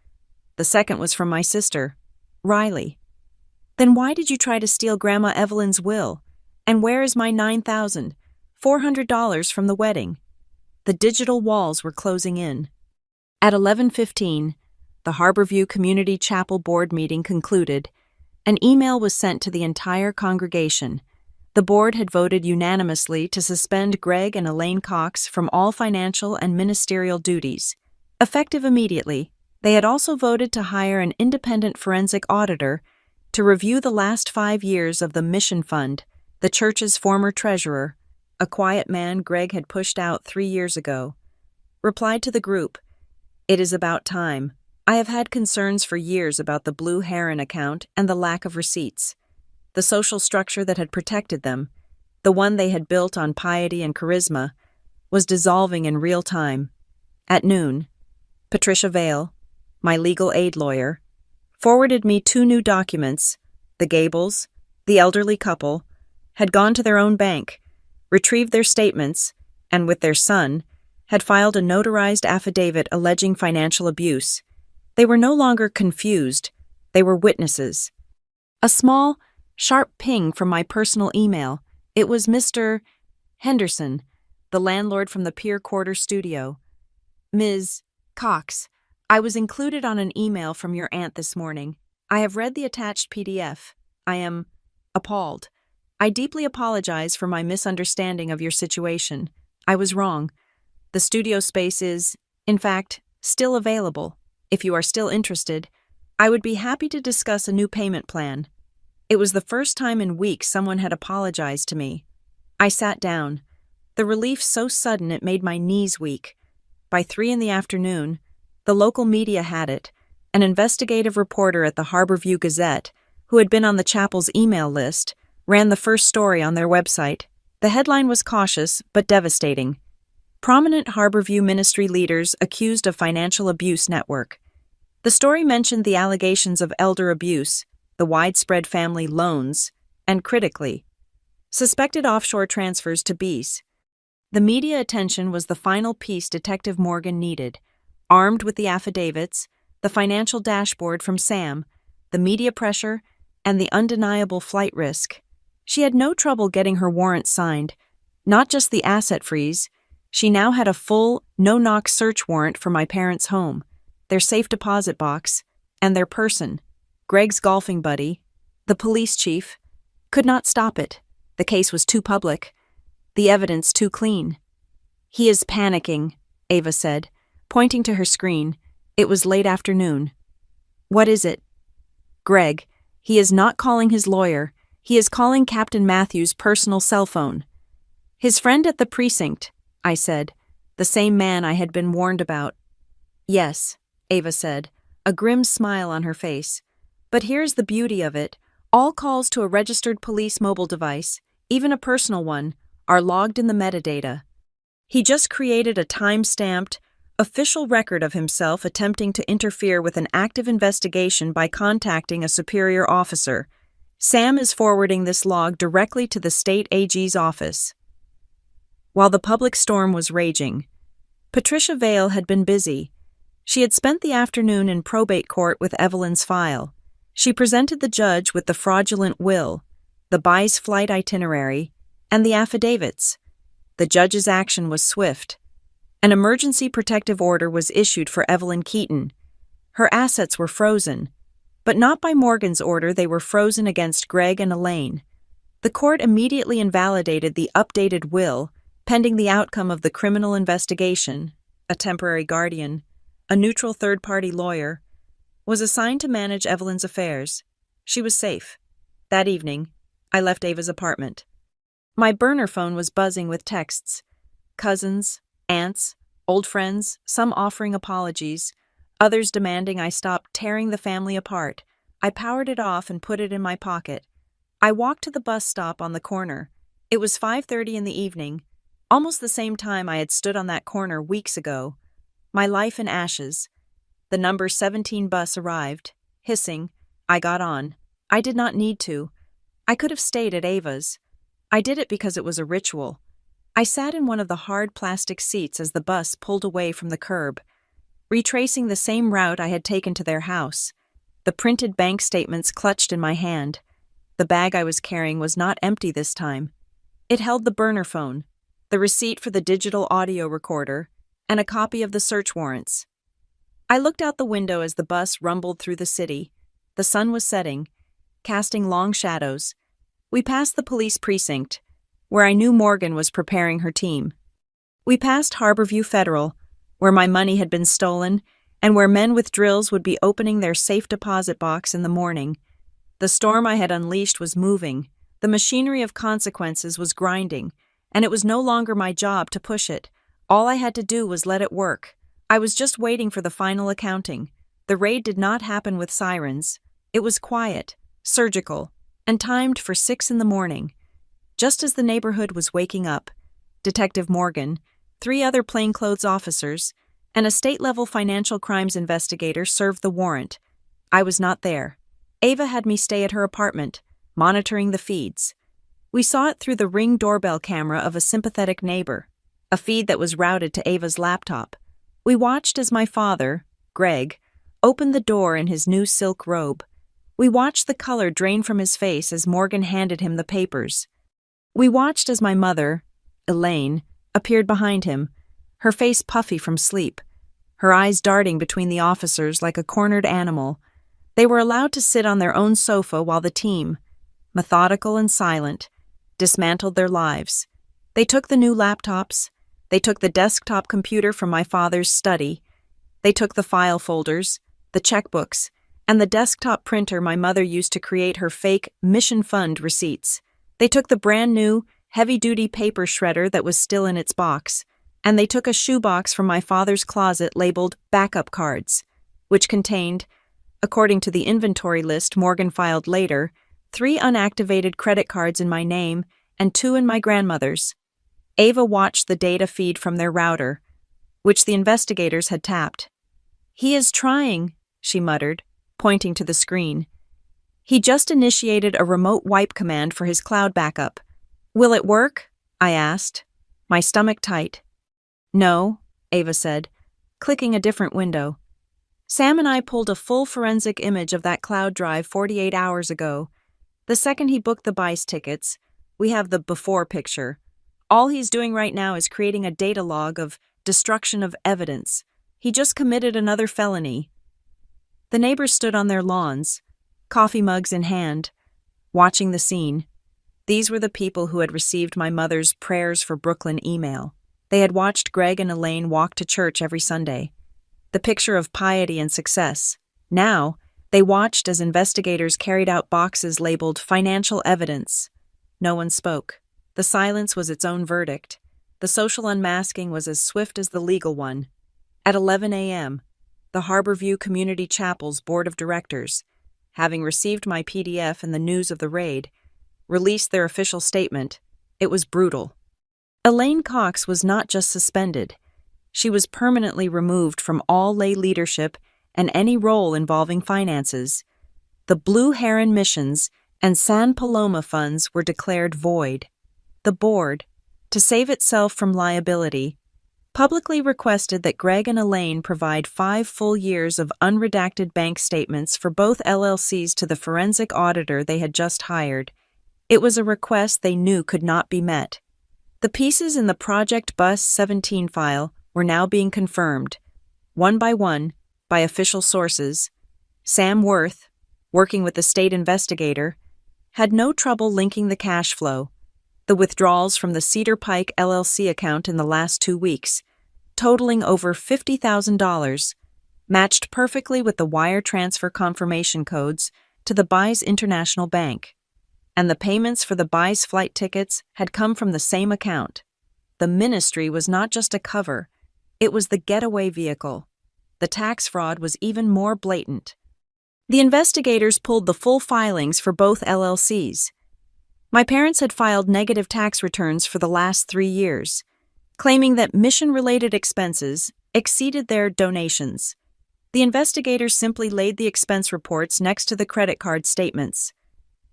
The second was from my sister, Riley. Then why did you try to steal Grandma Evelyn's will? And where is my $9,400 from the wedding? The digital walls were closing in. At 11:15, the Harborview Community Chapel Board meeting concluded. An email was sent to the entire congregation. The board had voted unanimously to suspend Greg and Elaine Cox from all financial and ministerial duties. Effective immediately, they had also voted to hire an independent forensic auditor to review the last 5 years of the Mission Fund, the church's former treasurer, a quiet man Greg had pushed out 3 years ago. Replied to the group, "It is about time. I have had concerns for years about the Blue Heron account and the lack of receipts. The social structure that had protected them, the one they had built on piety and charisma, was dissolving in real time. At noon, Patricia Vale, my legal aid lawyer, forwarded me 2 new documents. The Gables, the elderly couple, had gone to their own bank, retrieved their statements, and with their son, had filed a notarized affidavit alleging financial abuse. They were no longer confused, they were witnesses. A small, sharp ping from my personal email. It was Mr. Henderson, the landlord from the Pier Quarter studio. Ms. Cox, I was included on an email from your aunt this morning. I have read the attached PDF. I am appalled. I deeply apologize for my misunderstanding of your situation. I was wrong. The studio space is, in fact, still available. If you are still interested, I would be happy to discuss a new payment plan. It was the first time in weeks someone had apologized to me. I sat down. The relief so sudden it made my knees weak. By 3 p.m, the local media had it. An investigative reporter at the Harborview Gazette, who had been on the chapel's email list, ran the first story on their website. The headline was cautious but devastating. Prominent Harborview ministry leaders accused of financial abuse network. The story mentioned the allegations of elder abuse, the widespread family loans, and critically, suspected offshore transfers to B's. The media attention was the final piece Detective Morgan needed. Armed with the affidavits, the financial dashboard from Sam, the media pressure, and the undeniable flight risk. She had no trouble getting her warrant signed. Not just the asset freeze, she now had a full, no-knock search warrant for my parents' home, their safe deposit box, and their person. Greg's golfing buddy, the police chief, could not stop it. The case was too public, the evidence too clean. He is panicking, Ava said, pointing to her screen. It was late afternoon. What is it? Greg, he is not calling his lawyer. He is calling Captain Matthews' personal cell phone. His friend at the precinct, I said, the same man I had been warned about. Yes, Ava said, a grim smile on her face. But here's the beauty of it. All calls to a registered police mobile device, even a personal one, are logged in the metadata. He just created a time-stamped, official record of himself attempting to interfere with an active investigation by contacting a superior officer. Sam is forwarding this log directly to the state AG's office. While the public storm was raging, Patricia Vale had been busy. She had spent the afternoon in probate court with Evelyn's file. She presented the judge with the fraudulent will, the buy's flight itinerary, and the affidavits. The judge's action was swift. An emergency protective order was issued for Evelyn Keaton. Her assets were frozen, but not by Morgan's order. They were frozen against Greg and Elaine. The court immediately invalidated the updated will, pending the outcome of the criminal investigation. A temporary guardian, a neutral third-party lawyer, was assigned to manage Evelyn's affairs. She was safe. That evening, I left Ava's apartment. My burner phone was buzzing with texts. Cousins, aunts, old friends, some offering apologies, others demanding I stop tearing the family apart. I powered it off and put it in my pocket. I walked to the bus stop on the corner. It was 5:30 in the evening, almost the same time I had stood on that corner weeks ago. My life in ashes. The number 17 bus arrived. Hissing, I got on. I did not need to. I could have stayed at Ava's. I did it because it was a ritual. I sat in one of the hard plastic seats as the bus pulled away from the curb, retracing the same route I had taken to their house. The printed bank statements clutched in my hand. The bag I was carrying was not empty this time. It held the burner phone, the receipt for the digital audio recorder, and a copy of the search warrants. I looked out the window as the bus rumbled through the city. The sun was setting, casting long shadows. We passed the police precinct, where I knew Morgan was preparing her team. We passed Harborview Federal, where my money had been stolen, and where men with drills would be opening their safe deposit box in the morning. The storm I had unleashed was moving. The machinery of consequences was grinding, and it was no longer my job to push it. All I had to do was let it work. I was just waiting for the final accounting. The raid did not happen with sirens. It was quiet, surgical, and timed for 6 in the morning. Just as the neighborhood was waking up, Detective Morgan, 3 other plainclothes officers, and a state-level financial crimes investigator served the warrant. I was not there. Ava had me stay at her apartment, monitoring the feeds. We saw it through the Ring doorbell camera of a sympathetic neighbor, a feed that was routed to Ava's laptop. We watched as my father, Greg, opened the door in his new silk robe. We watched the color drain from his face as Morgan handed him the papers. We watched as my mother, Elaine, appeared behind him, her face puffy from sleep, her eyes darting between the officers like a cornered animal. They were allowed to sit on their own sofa while the team, methodical and silent, dismantled their lives. They took the new laptops. They took the desktop computer from my father's study. They took the file folders, the checkbooks, and the desktop printer my mother used to create her fake Mission Fund receipts. They took the brand new, heavy-duty paper shredder that was still in its box, and they took a shoebox from my father's closet labeled backup cards, which contained, according to the inventory list Morgan filed later, 3 unactivated credit cards in my name and 2 in my grandmother's. Ava watched the data feed from their router, which the investigators had tapped. "He is trying," she muttered, pointing to the screen. "He just initiated a remote wipe command for his cloud backup. Will it work?" I asked, my stomach tight. "No," Ava said, clicking a different window. "Sam and I pulled a full forensic image of that cloud drive 48 hours ago. The second he booked the BICE tickets, we have the before picture. All he's doing right now is creating a data log of destruction of evidence. He just committed another felony." The neighbors stood on their lawns, coffee mugs in hand, watching the scene. These were the people who had received my mother's prayers for Brooklyn email. They had watched Greg and Elaine walk to church every Sunday. The picture of piety and success. Now, they watched as investigators carried out boxes labeled financial evidence. No one spoke. The silence was its own verdict. The social unmasking was as swift as the legal one. At 11 a.m., the Harborview Community Chapel's Board of Directors, having received my PDF and the news of the raid, released their official statement. It was brutal. Elaine Cox was not just suspended. She was permanently removed from all lay leadership and any role involving finances. The Blue Heron missions and San Paloma funds were declared void. The board, to save itself from liability, publicly requested that Greg and Elaine provide 5 full years of unredacted bank statements for both LLCs to the forensic auditor they had just hired. It was a request they knew could not be met. The pieces in the Project Bus 17 file were now being confirmed, one, by official sources. Sam Worth, working with the state investigator, had no trouble linking the cash flow. The withdrawals from the Cedar Pike LLC account in the last 2 weeks, totaling over $50,000, matched perfectly with the wire transfer confirmation codes to the Buys International Bank. And the payments for the Buys flight tickets had come from the same account. The ministry was not just a cover, it was the getaway vehicle. The tax fraud was even more blatant. The investigators pulled the full filings for both LLCs. My parents had filed negative tax returns for the last 3 years, claiming that mission-related expenses exceeded their donations. The investigators simply laid the expense reports next to the credit card statements.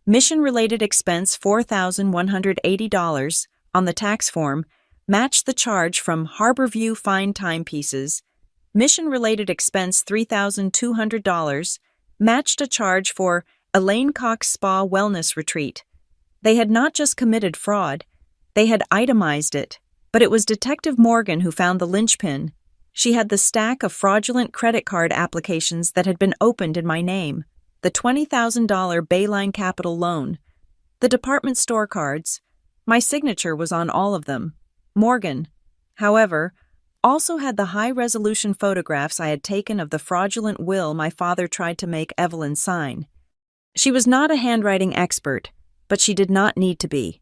Mission-related expense $4,180 on the tax form matched the charge from Harborview Fine Timepieces. Mission-related expense $3,200 matched a charge for Elaine Cox Spa Wellness Retreat. They had not just committed fraud, they had itemized it. But it was Detective Morgan who found the linchpin. She had the stack of fraudulent credit card applications that had been opened in my name, the $20,000 Bayline Capital loan, the department store cards. My signature was on all of them. Morgan, however, also had the high-resolution photographs I had taken of the fraudulent will my father tried to make Evelyn sign. She was not a handwriting expert, but she did not need to be.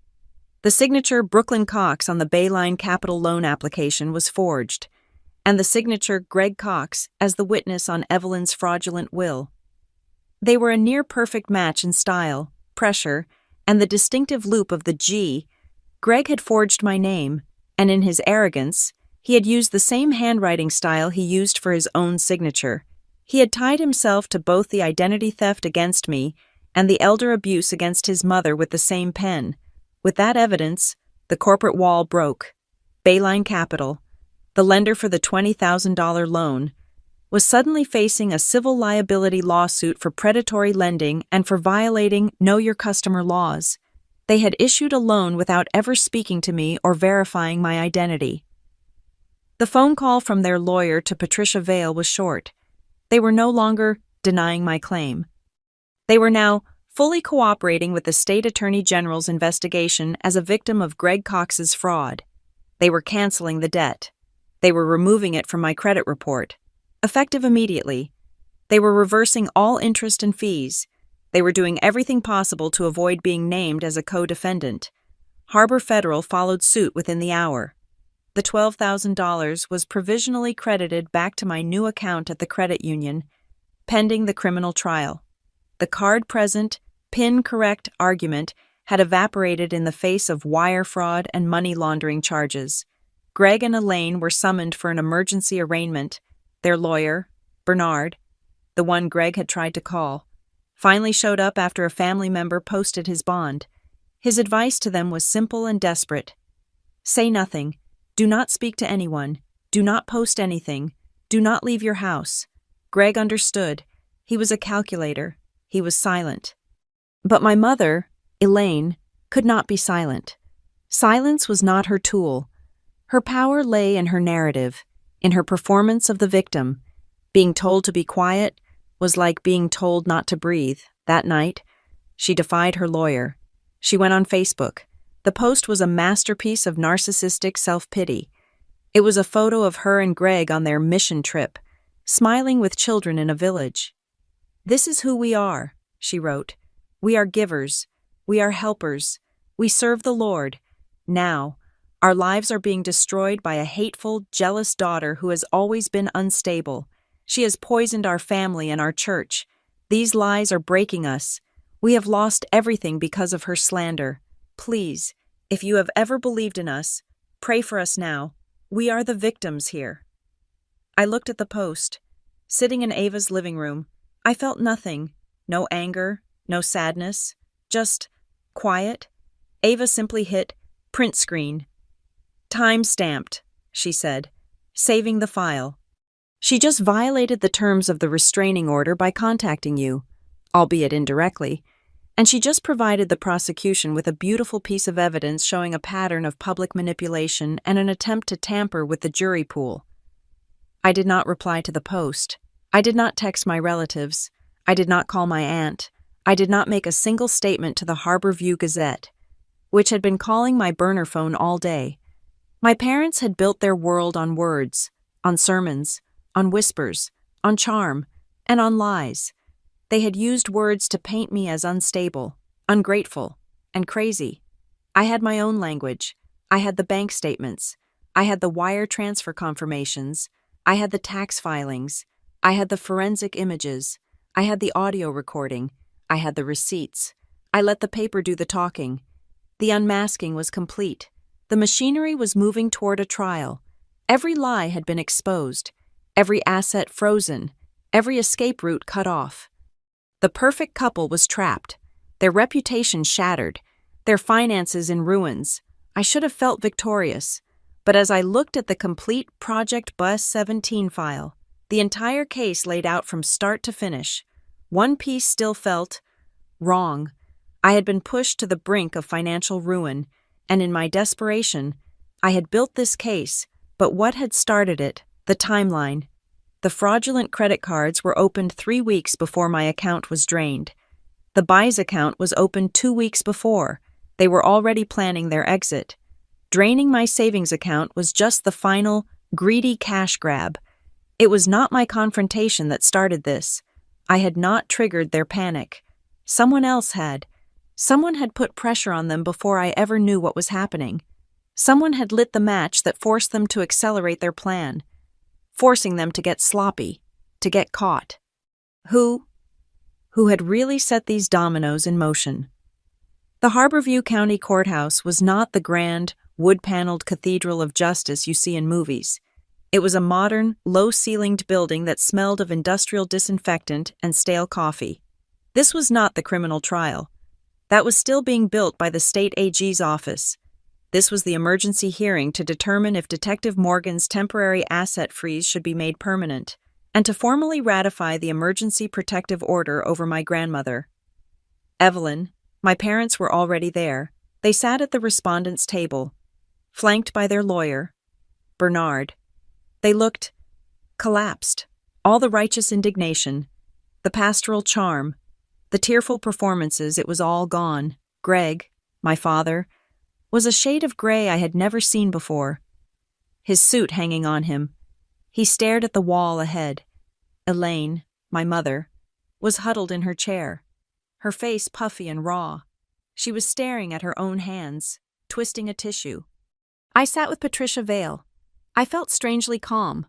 The signature Brooklyn Cox on the Bayline Capital loan application was forged, and the signature Greg Cox as the witness on Evelyn's fraudulent will. They were a near-perfect match in style, pressure, and the distinctive loop of the G. Greg had forged my name, and in his arrogance, he had used the same handwriting style he used for his own signature. He had tied himself to both the identity theft against me and the elder abuse against his mother with the same pen. With that evidence, the corporate wall broke. Bayline Capital, the lender for the $20,000 loan, was suddenly facing a civil liability lawsuit for predatory lending and for violating Know Your Customer laws. They had issued a loan without ever speaking to me or verifying my identity. The phone call from their lawyer to Patricia Vale was short. They were no longer denying my claim. They were now fully cooperating with the State Attorney General's investigation as a victim of Greg Cox's fraud. They were canceling the debt. They were removing it from my credit report, effective immediately. They were reversing all interest and fees. They were doing everything possible to avoid being named as a co-defendant. Harbor Federal followed suit within the hour. The $12,000 was provisionally credited back to my new account at the credit union, pending the criminal trial. The card-present, PIN-correct argument had evaporated in the face of wire fraud and money laundering charges. Greg and Elaine were summoned for an emergency arraignment. Their lawyer, Bernard, the one Greg had tried to call, finally showed up after a family member posted his bond. His advice to them was simple and desperate. Say nothing. Do not speak to anyone. Do not post anything. Do not leave your house. Greg understood. He was a calculator. He was silent. But my mother, Elaine, could not be silent. Silence was not her tool. Her power lay in her narrative, in her performance of the victim. Being told to be quiet was like being told not to breathe. That night, she defied her lawyer. She went on Facebook. The post was a masterpiece of narcissistic self-pity. It was a photo of her and Greg on their mission trip, smiling with children in a village. "This is who we are," she wrote. "We are givers. We are helpers. We serve the Lord. Now, our lives are being destroyed by a hateful, jealous daughter who has always been unstable. She has poisoned our family and our church. These lies are breaking us. We have lost everything because of her slander. Please, if you have ever believed in us, pray for us now. We are the victims here." I looked at the post. Sitting in Ava's living room, I felt nothing. No anger, no sadness, just quiet. Ava simply hit print screen. "Time stamped," she said, saving the file. "She just violated the terms of the restraining order by contacting you, albeit indirectly, and she just provided the prosecution with a beautiful piece of evidence showing a pattern of public manipulation and an attempt to tamper with the jury pool." I did not reply to the post. I did not text my relatives. I did not call my aunt. I did not make a single statement to the Harborview Gazette, which had been calling my burner phone all day. My parents had built their world on words, on sermons, on whispers, on charm, and on lies. They had used words to paint me as unstable, ungrateful, and crazy. I had my own language. I had the bank statements. I had the wire transfer confirmations. I had the tax filings. I had the forensic images. I had the audio recording. I had the receipts. I let the paper do the talking. The unmasking was complete. The machinery was moving toward a trial. Every lie had been exposed. Every asset frozen. Every escape route cut off. The perfect couple was trapped. Their reputation shattered. Their finances in ruins. I should have felt victorious. But as I looked at the complete Project Bus 17 file, the entire case laid out from start to finish, one piece still felt wrong. I had been pushed to the brink of financial ruin, and in my desperation, I had built this case, but what had started it? The timeline. The fraudulent credit cards were opened 3 weeks before my account was drained. The Buys account was opened 2 weeks before. They were already planning their exit. Draining my savings account was just the final, greedy cash grab. It was not my confrontation that started this. I had not triggered their panic. Someone else had. Someone had put pressure on them before I ever knew what was happening. Someone had lit the match that forced them to accelerate their plan, forcing them to get sloppy, to get caught. Who had really set these dominoes in motion? The Harborview County Courthouse was not the grand, wood-paneled cathedral of justice you see in movies. It was a modern, low-ceilinged building that smelled of industrial disinfectant and stale coffee. This was not the criminal trial. That was still being built by the state AG's office. This was the emergency hearing to determine if Detective Morgan's temporary asset freeze should be made permanent, and to formally ratify the emergency protective order over my grandmother. Evelyn, my parents were already there. They sat at the respondents' table, flanked by their lawyer, Bernard. They looked collapsed. All the righteous indignation, the pastoral charm, the tearful performances, it was all gone. Greg, my father, was a shade of gray I had never seen before, his suit hanging on him. He stared at the wall ahead. Elaine, my mother, was huddled in her chair, her face puffy and raw. She was staring at her own hands, twisting a tissue. I sat with Patricia Vale. I felt strangely calm.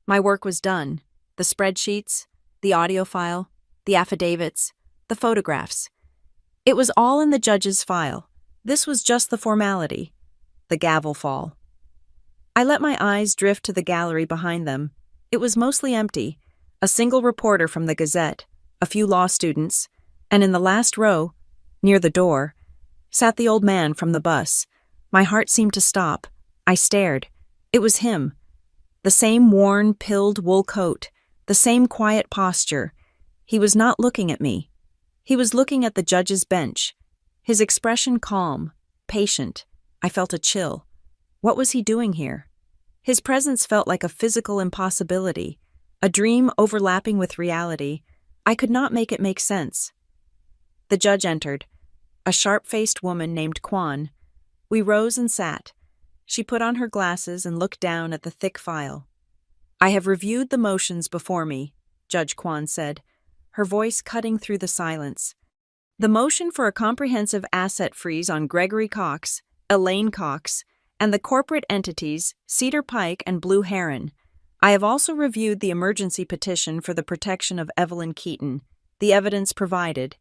My work was done. The spreadsheets, the audio file, the affidavits, the photographs. It was all in the judge's file. This was just the formality. The gavel fall. I let my eyes drift to the gallery behind them. It was mostly empty. A single reporter from the Gazette, a few law students, and in the last row, near the door, sat the old man from the bus. My heart seemed to stop. I stared. It was him. The same worn, pilled wool coat, the same quiet posture. He was not looking at me. He was looking at the judge's bench. His expression calm, patient. I felt a chill. What was he doing here? His presence felt like a physical impossibility, a dream overlapping with reality. I could not make it make sense. The judge entered, a sharp-faced woman named Kwan. We rose and sat. She put on her glasses and looked down at the thick file. "I have reviewed the motions before me," Judge Kwan said, her voice cutting through the silence. "The motion for a comprehensive asset freeze on Gregory Cox, Elaine Cox, and the corporate entities Cedar Pike and Blue Heron. I have also reviewed the emergency petition for the protection of Evelyn Keaton, The evidence provided,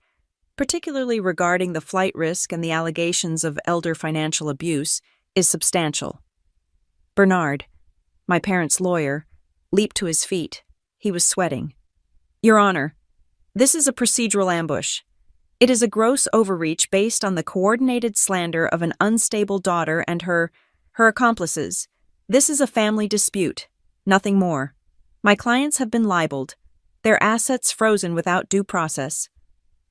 particularly regarding the flight risk and the allegations of elder financial abuse, is substantial. Bernard, my parents' lawyer, leaped to his feet. He was sweating. Your Honor, this is a procedural ambush. It is a gross overreach based on the coordinated slander of an unstable daughter and her accomplices. This is a family dispute, nothing more. My clients have been libeled, their assets frozen without due process.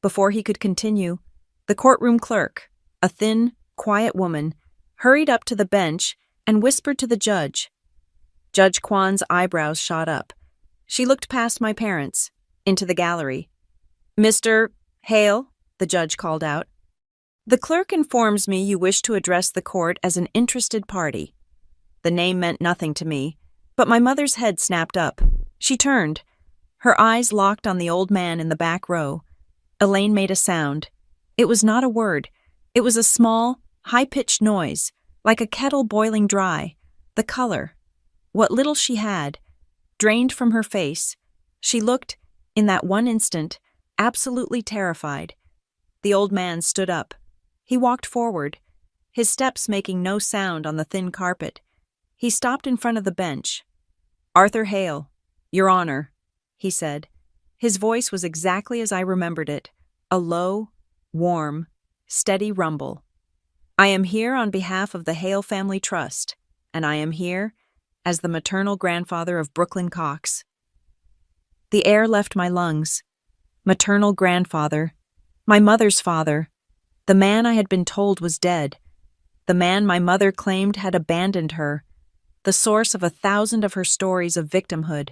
Before he could continue, the courtroom clerk, a thin, quiet woman, hurried up to the bench and whispered to the judge. Judge Kwan's eyebrows shot up. She looked past my parents, into the gallery. Mr. Hale, the judge called out. The clerk informs me you wish to address the court as an interested party. The name meant nothing to me, but my mother's head snapped up. She turned. Her eyes locked on the old man in the back row. Elaine made a sound. It was not a word. It was a small, high-pitched noise, like a kettle boiling dry. The color, what little she had, drained from her face. She looked, in that one instant, absolutely terrified. The old man stood up. He walked forward, his steps making no sound on the thin carpet. He stopped in front of the bench. Arthur Hale, Your Honor, he said. His voice was exactly as I remembered it, a low, warm, steady rumble. I am here on behalf of the Hale Family Trust, and I am here as the maternal grandfather of Brooklyn Cox. The air left my lungs. Maternal grandfather, my mother's father, the man I had been told was dead, the man my mother claimed had abandoned her, the source of 1,000 of her stories of victimhood.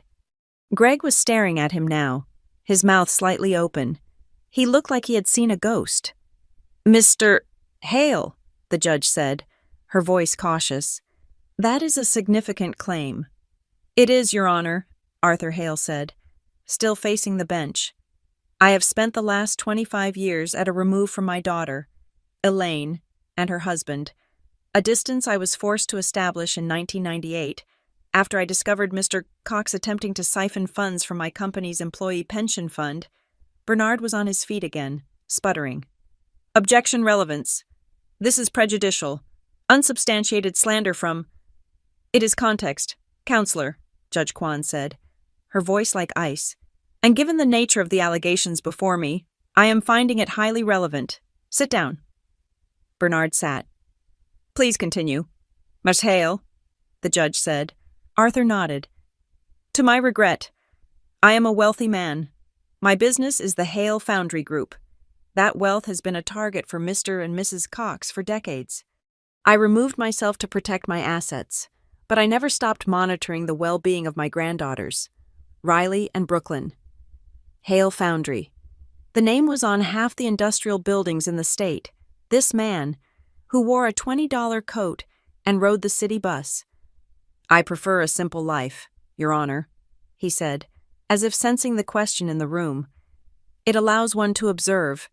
Greg was staring at him now, his mouth slightly open. He looked like he had seen a ghost. Mr. Hale, the judge said, her voice cautious. That is a significant claim. It is, Your Honor, Arthur Hale said, still facing the bench. I have spent the last 25 years at a remove from my daughter, Elaine, and her husband, a distance I was forced to establish in 1998, after I discovered Mr. Cox attempting to siphon funds from my company's employee pension fund. Bernard was on his feet again, sputtering. Objection relevance. This is prejudicial. Unsubstantiated slander from... It is context, Counselor, Judge Kwan said, her voice like ice. And given the nature of the allegations before me, I am finding it highly relevant. Sit down. Bernard sat. Please continue. Miss Hale, the judge said. Arthur nodded. To my regret, I am a wealthy man. My business is the Hale Foundry Group. That wealth has been a target for Mr. and Mrs. Cox for decades. I removed myself to protect my assets, but I never stopped monitoring the well-being of my granddaughters, Riley and Brooklyn. Hale Foundry. The name was on half the industrial buildings in the state. This man, who wore a $20 coat and rode the city bus. I prefer a simple life, Your Honor, he said, as if sensing the question in the room. It allows one to observe.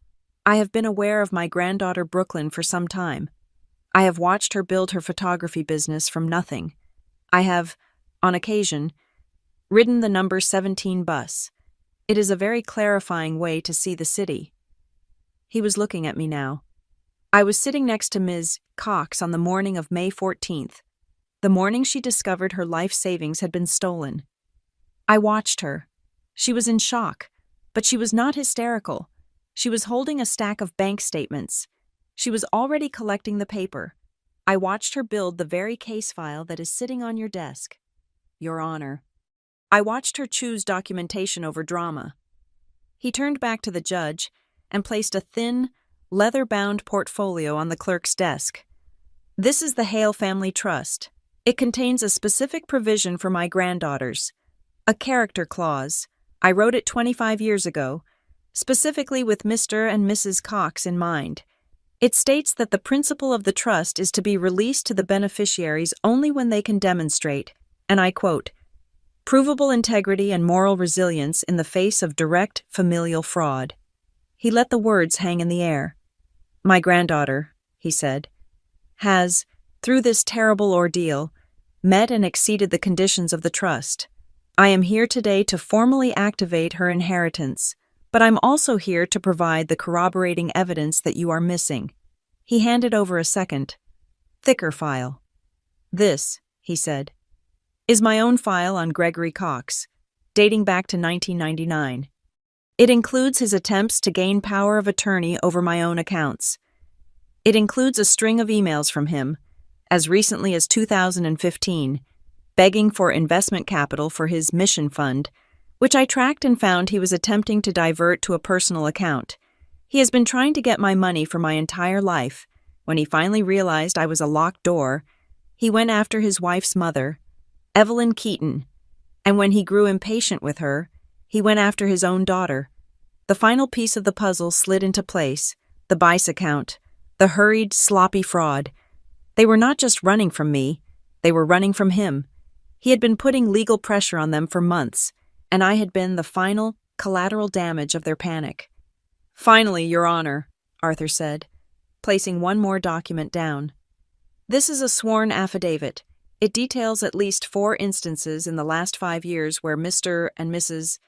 I have been aware of my granddaughter Brooklyn for some time. I have watched her build her photography business from nothing. I have, on occasion, ridden the number 17 bus. It is a very clarifying way to see the city. He was looking at me now. I was sitting next to Ms. Cox on the morning of May 14th, the morning she discovered her life savings had been stolen. I watched her. She was in shock, but she was not hysterical. She was holding a stack of bank statements. She was already collecting the paper. I watched her build the very case file that is sitting on your desk. Your Honor. I watched her choose documentation over drama. He turned back to the judge and placed a thin, leather-bound portfolio on the clerk's desk. This is the Hale Family Trust. It contains a specific provision for my granddaughters. A character clause. I wrote it 25 years ago, specifically with Mr. and Mrs. Cox in mind. It states that the principal of the trust is to be released to the beneficiaries only when they can demonstrate, and I quote, provable integrity and moral resilience in the face of direct familial fraud. He let the words hang in the air. My granddaughter, he said, has, through this terrible ordeal, met and exceeded the conditions of the trust. I am here today to formally activate her inheritance, But I'm also here to provide the corroborating evidence that you are missing. He handed over a second, thicker file. This, he said, is my own file on Gregory Cox, dating back to 1999. It includes his attempts to gain power of attorney over my own accounts. It includes a string of emails from him, as recently as 2015, begging for investment capital for his mission fund, which I tracked and found he was attempting to divert to a personal account. He has been trying to get my money for my entire life. When he finally realized I was a locked door, he went after his wife's mother, Evelyn Keaton, and when he grew impatient with her, he went after his own daughter. The final piece of the puzzle slid into place, the BICE account, the hurried, sloppy fraud. They were not just running from me, they were running from him. He had been putting legal pressure on them for months, and I had been the final, collateral damage of their panic. Finally, Your Honor, Arthur said, placing one more document down. This is a sworn affidavit. It details at least 4 instances in the last 5 years where Mr. and Mrs.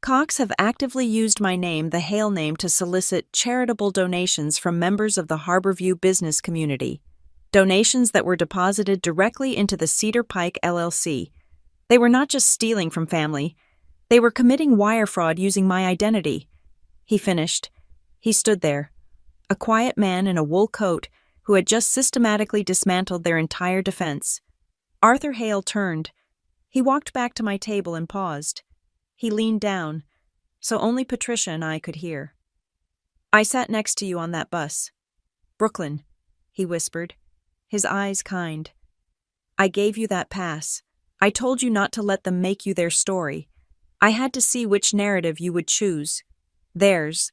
Cox have actively used my name, the Hale name, to solicit charitable donations from members of the Harborview business community. Donations that were deposited directly into the Cedar Pike LLC. They were not just stealing from family, they were committing wire fraud using my identity. He finished. He stood there, a quiet man in a wool coat who had just systematically dismantled their entire defense. Arthur Hale turned. He walked back to my table and paused. He leaned down, so only Patricia and I could hear. I sat next to you on that bus. Brooklyn, he whispered, his eyes kind. I gave you that pass. I told you not to let them make you their story. I had to see which narrative you would choose. Theirs,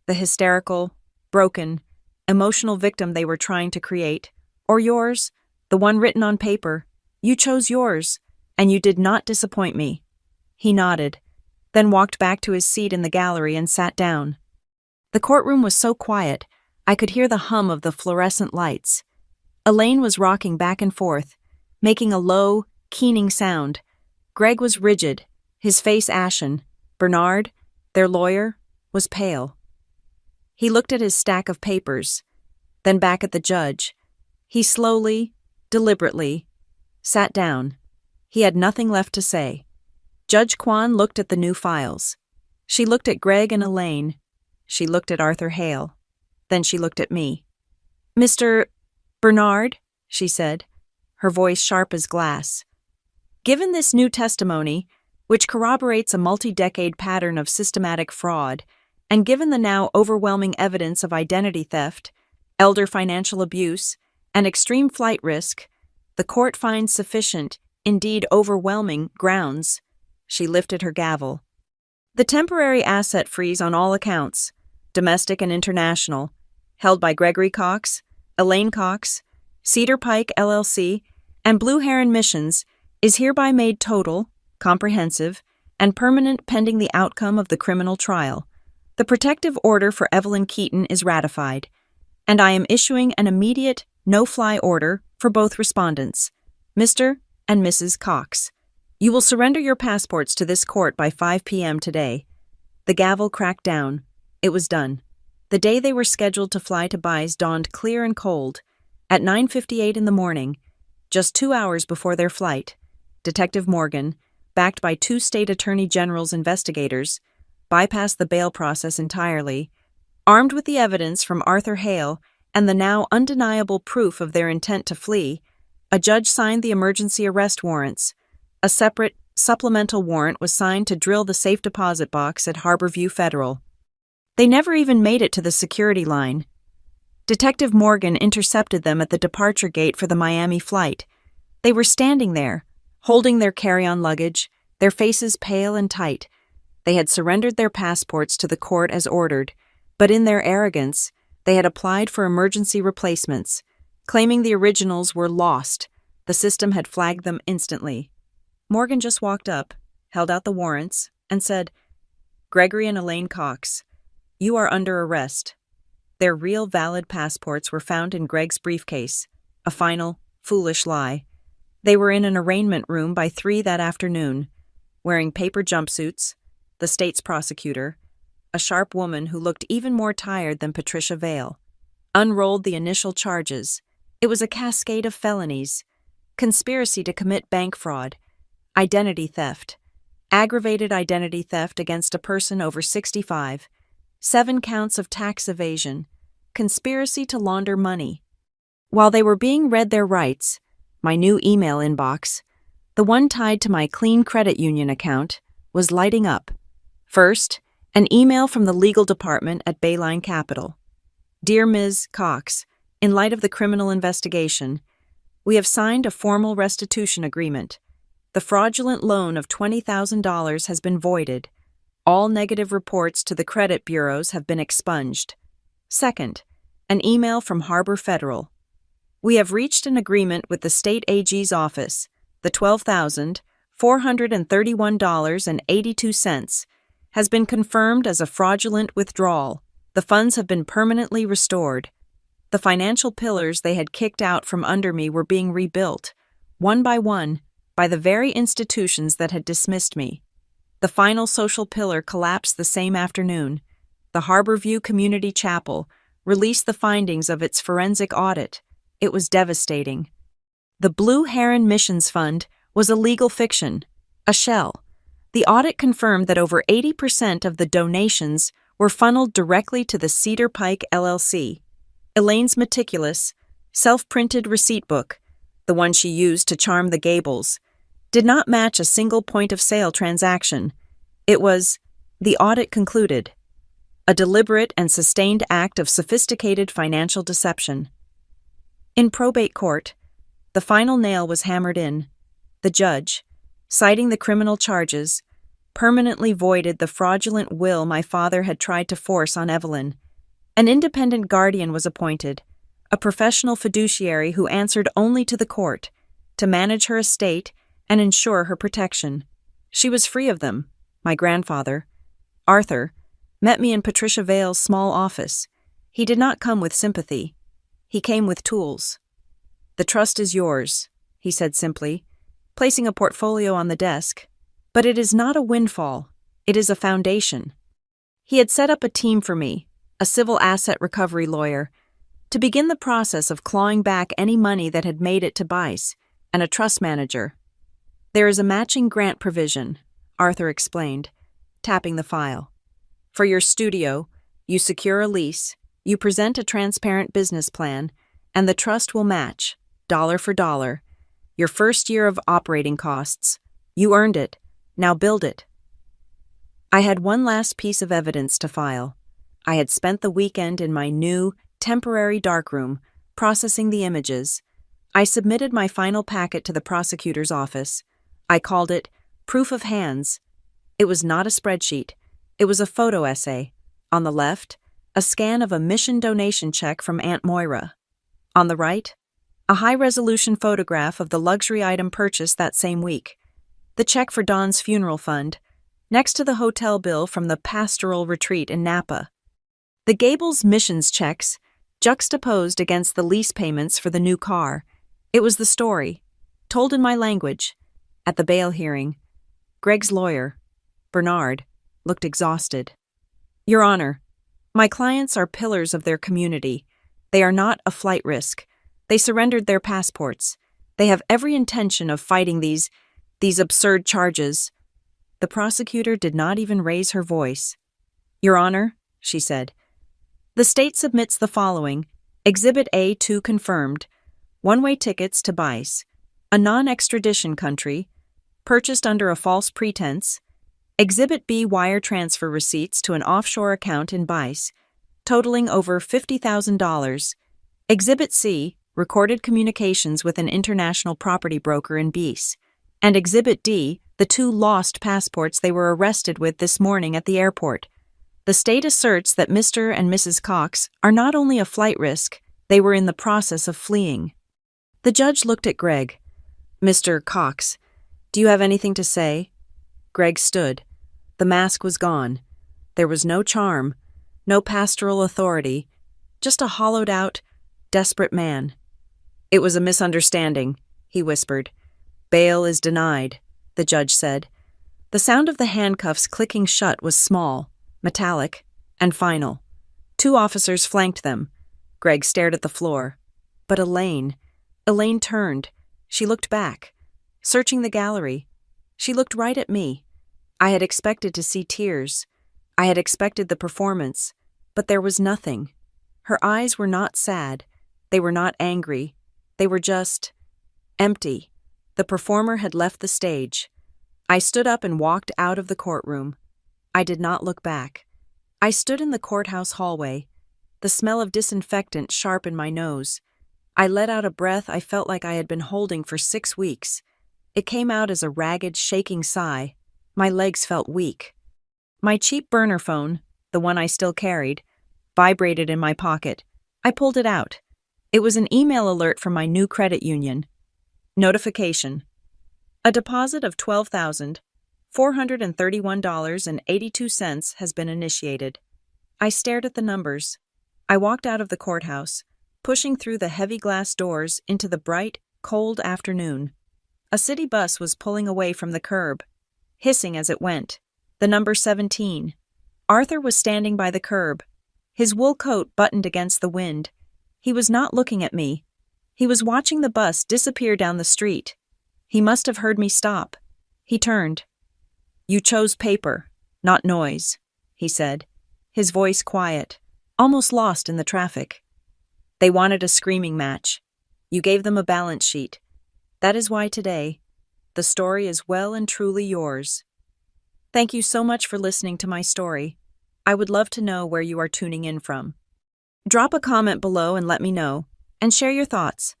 the hysterical, broken, emotional victim they were trying to create, or yours, the one written on paper. You chose yours, and you did not disappoint me. He nodded, then walked back to his seat in the gallery and sat down. The courtroom was so quiet, I could hear the hum of the fluorescent lights. Elaine was rocking back and forth, making a low, keening sound. Greg was rigid, his face ashen. Bernard, their lawyer, was pale. He looked at his stack of papers, then back at the judge. He slowly, deliberately, sat down. He had nothing left to say. Judge Kwan looked at the new files. She looked at Greg and Elaine. She looked at Arthur Hale. Then she looked at me. Mr. Bernard, she said, her voice sharp as glass. Given this new testimony, which corroborates a multi-decade pattern of systematic fraud, and given the now overwhelming evidence of identity theft, elder financial abuse, and extreme flight risk, the court finds sufficient, indeed overwhelming, grounds. She lifted her gavel. The temporary asset freeze on all accounts, domestic and international, held by Gregory Cox, Elaine Cox, Cedar Pike LLC, and Blue Heron Missions, is hereby made total, comprehensive, and permanent pending the outcome of the criminal trial. The protective order for Evelyn Keaton is ratified, and I am issuing an immediate no-fly order for both respondents, Mr. and Mrs. Cox. You will surrender your passports to this court by 5 p.m. today. The gavel cracked down. It was done. The day they were scheduled to fly to BICE dawned clear and cold. At 9:58 in the morning, just 2 hours before their flight, Detective Morgan, backed by 2 state attorney general's investigators, bypassed the bail process entirely. Armed with the evidence from Arthur Hale and the now undeniable proof of their intent to flee, a judge signed the emergency arrest warrants. A separate, supplemental warrant was signed to drill the safe deposit box at Harborview Federal. They never even made it to the security line. Detective Morgan intercepted them at the departure gate for the Miami flight. They were standing there, holding their carry-on luggage, their faces pale and tight. They had surrendered their passports to the court as ordered, but in their arrogance, they had applied for emergency replacements, claiming the originals were lost. The system had flagged them instantly. Morgan just walked up, held out the warrants, and said, Gregory and Elaine Cox, you are under arrest. Their real valid passports were found in Greg's briefcase, a final, foolish lie. They were in an arraignment room by 3 that afternoon, wearing paper jumpsuits, the state's prosecutor, a sharp woman who looked even more tired than Patricia Vale, unrolled the initial charges. It was a cascade of felonies: conspiracy to commit bank fraud, identity theft, aggravated identity theft against a person over 65, 7 counts of tax evasion, conspiracy to launder money. While they were being read their rights, my new email inbox, the one tied to my Clean Credit Union account, was lighting up. First, an email from the legal department at Bayline Capital. Dear Ms. Cox, in light of the criminal investigation, we have signed a formal restitution agreement. The fraudulent loan of $20,000 has been voided. All negative reports to the credit bureaus have been expunged. Second, an email from Harbor Federal. We have reached an agreement with the state AG's office. The $12,431.82 has been confirmed as a fraudulent withdrawal. The funds have been permanently restored. The financial pillars they had kicked out from under me were being rebuilt, one by one, by the very institutions that had dismissed me. The final social pillar collapsed the same afternoon. The Harborview Community Chapel released the findings of its forensic audit. It was devastating. The Blue Heron Missions Fund was a legal fiction, a shell. The audit confirmed that over 80% of the donations were funneled directly to the Cedar Pike LLC. Elaine's meticulous, self-printed receipt book, the one she used to charm the Gables, did not match a single point-of-sale transaction. It was, the audit concluded, a deliberate and sustained act of sophisticated financial deception. In probate court, the final nail was hammered in. The judge, citing the criminal charges, permanently voided the fraudulent will my father had tried to force on Evelyn. An independent guardian was appointed, a professional fiduciary who answered only to the court, to manage her estate and ensure her protection. She was free of them. My grandfather, Arthur, met me in Patricia Vale's small office. He did not come with sympathy. He came with tools. The trust is yours, he said simply, placing a portfolio on the desk. But it is not a windfall. It is a foundation. He had set up a team for me, a civil asset recovery lawyer, to begin the process of clawing back any money that had made it to BICE, and a trust manager. There is a matching grant provision, Arthur explained, tapping the file. For your studio, you secure a lease, you present a transparent business plan, and the trust will match, dollar for dollar, your first year of operating costs. You earned it. Now build it. I had one last piece of evidence to file. I had spent the weekend in my new, temporary darkroom, processing the images. I submitted my final packet to the prosecutor's office. I called it Proof of Hands. It was not a spreadsheet. It was a photo essay. On the left, a scan of a mission donation check from Aunt Moira. On the right, a high-resolution photograph of the luxury item purchased that same week. The check for Don's funeral fund, next to the hotel bill from the pastoral retreat in Napa. The Gables missions checks, juxtaposed against the lease payments for the new car. It was the story, told in my language. At the bail hearing, Greg's lawyer, Bernard, looked exhausted. Your Honor, my clients are pillars of their community. They are not a flight risk. They surrendered their passports. They have every intention of fighting these absurd charges. The prosecutor did not even raise her voice. Your Honor, she said, the state submits the following. Exhibit A2 confirmed. One-way tickets to BICE, a non-extradition country, purchased under a false pretense. Exhibit B wire transfer receipts to an offshore account in BICE, totaling over $50,000. Exhibit C, recorded communications with an international property broker in BICE. And Exhibit D, the 2 lost passports they were arrested with this morning at the airport. The state asserts that Mr. and Mrs. Cox are not only a flight risk, they were in the process of fleeing. The judge looked at Greg. Mr. Cox, do you have anything to say? Greg stood. The mask was gone. There was no charm, no pastoral authority, just a hollowed-out, desperate man. It was a misunderstanding, he whispered. Bail is denied, the judge said. The sound of the handcuffs clicking shut was small, metallic, and final. 2 officers flanked them. Greg stared at the floor. But Elaine turned. She looked back. Searching the gallery, she looked right at me. I had expected to see tears. I had expected the performance, but there was nothing. Her eyes were not sad. They were not angry. They were just empty. The performer had left the stage. I stood up and walked out of the courtroom. I did not look back. I stood in the courthouse hallway, the smell of disinfectant sharp in my nose. I let out a breath I felt like I had been holding for 6 weeks. It came out as a ragged, shaking sigh. My legs felt weak. My cheap burner phone, the one I still carried, vibrated in my pocket. I pulled it out. It was an email alert from my new credit union. Notification. A deposit of $12,431.82 has been initiated. I stared at the numbers. I walked out of the courthouse, pushing through the heavy glass doors into the bright, cold afternoon. A city bus was pulling away from the curb, hissing as it went. The number 17. Arthur was standing by the curb, his wool coat buttoned against the wind. He was not looking at me. He was watching the bus disappear down the street. He must have heard me stop. He turned. "You chose paper, not noise," he said, his voice quiet, almost lost in the traffic. "They wanted a screaming match. You gave them a balance sheet. That is why today, the story is well and truly yours." Thank you so much for listening to my story. I would love to know where you are tuning in from. Drop a comment below and let me know, and share your thoughts.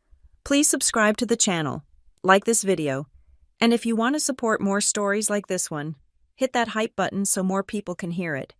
Please subscribe to the channel, like this video, and if you want to support more stories like this one, hit that hype button so more people can hear it.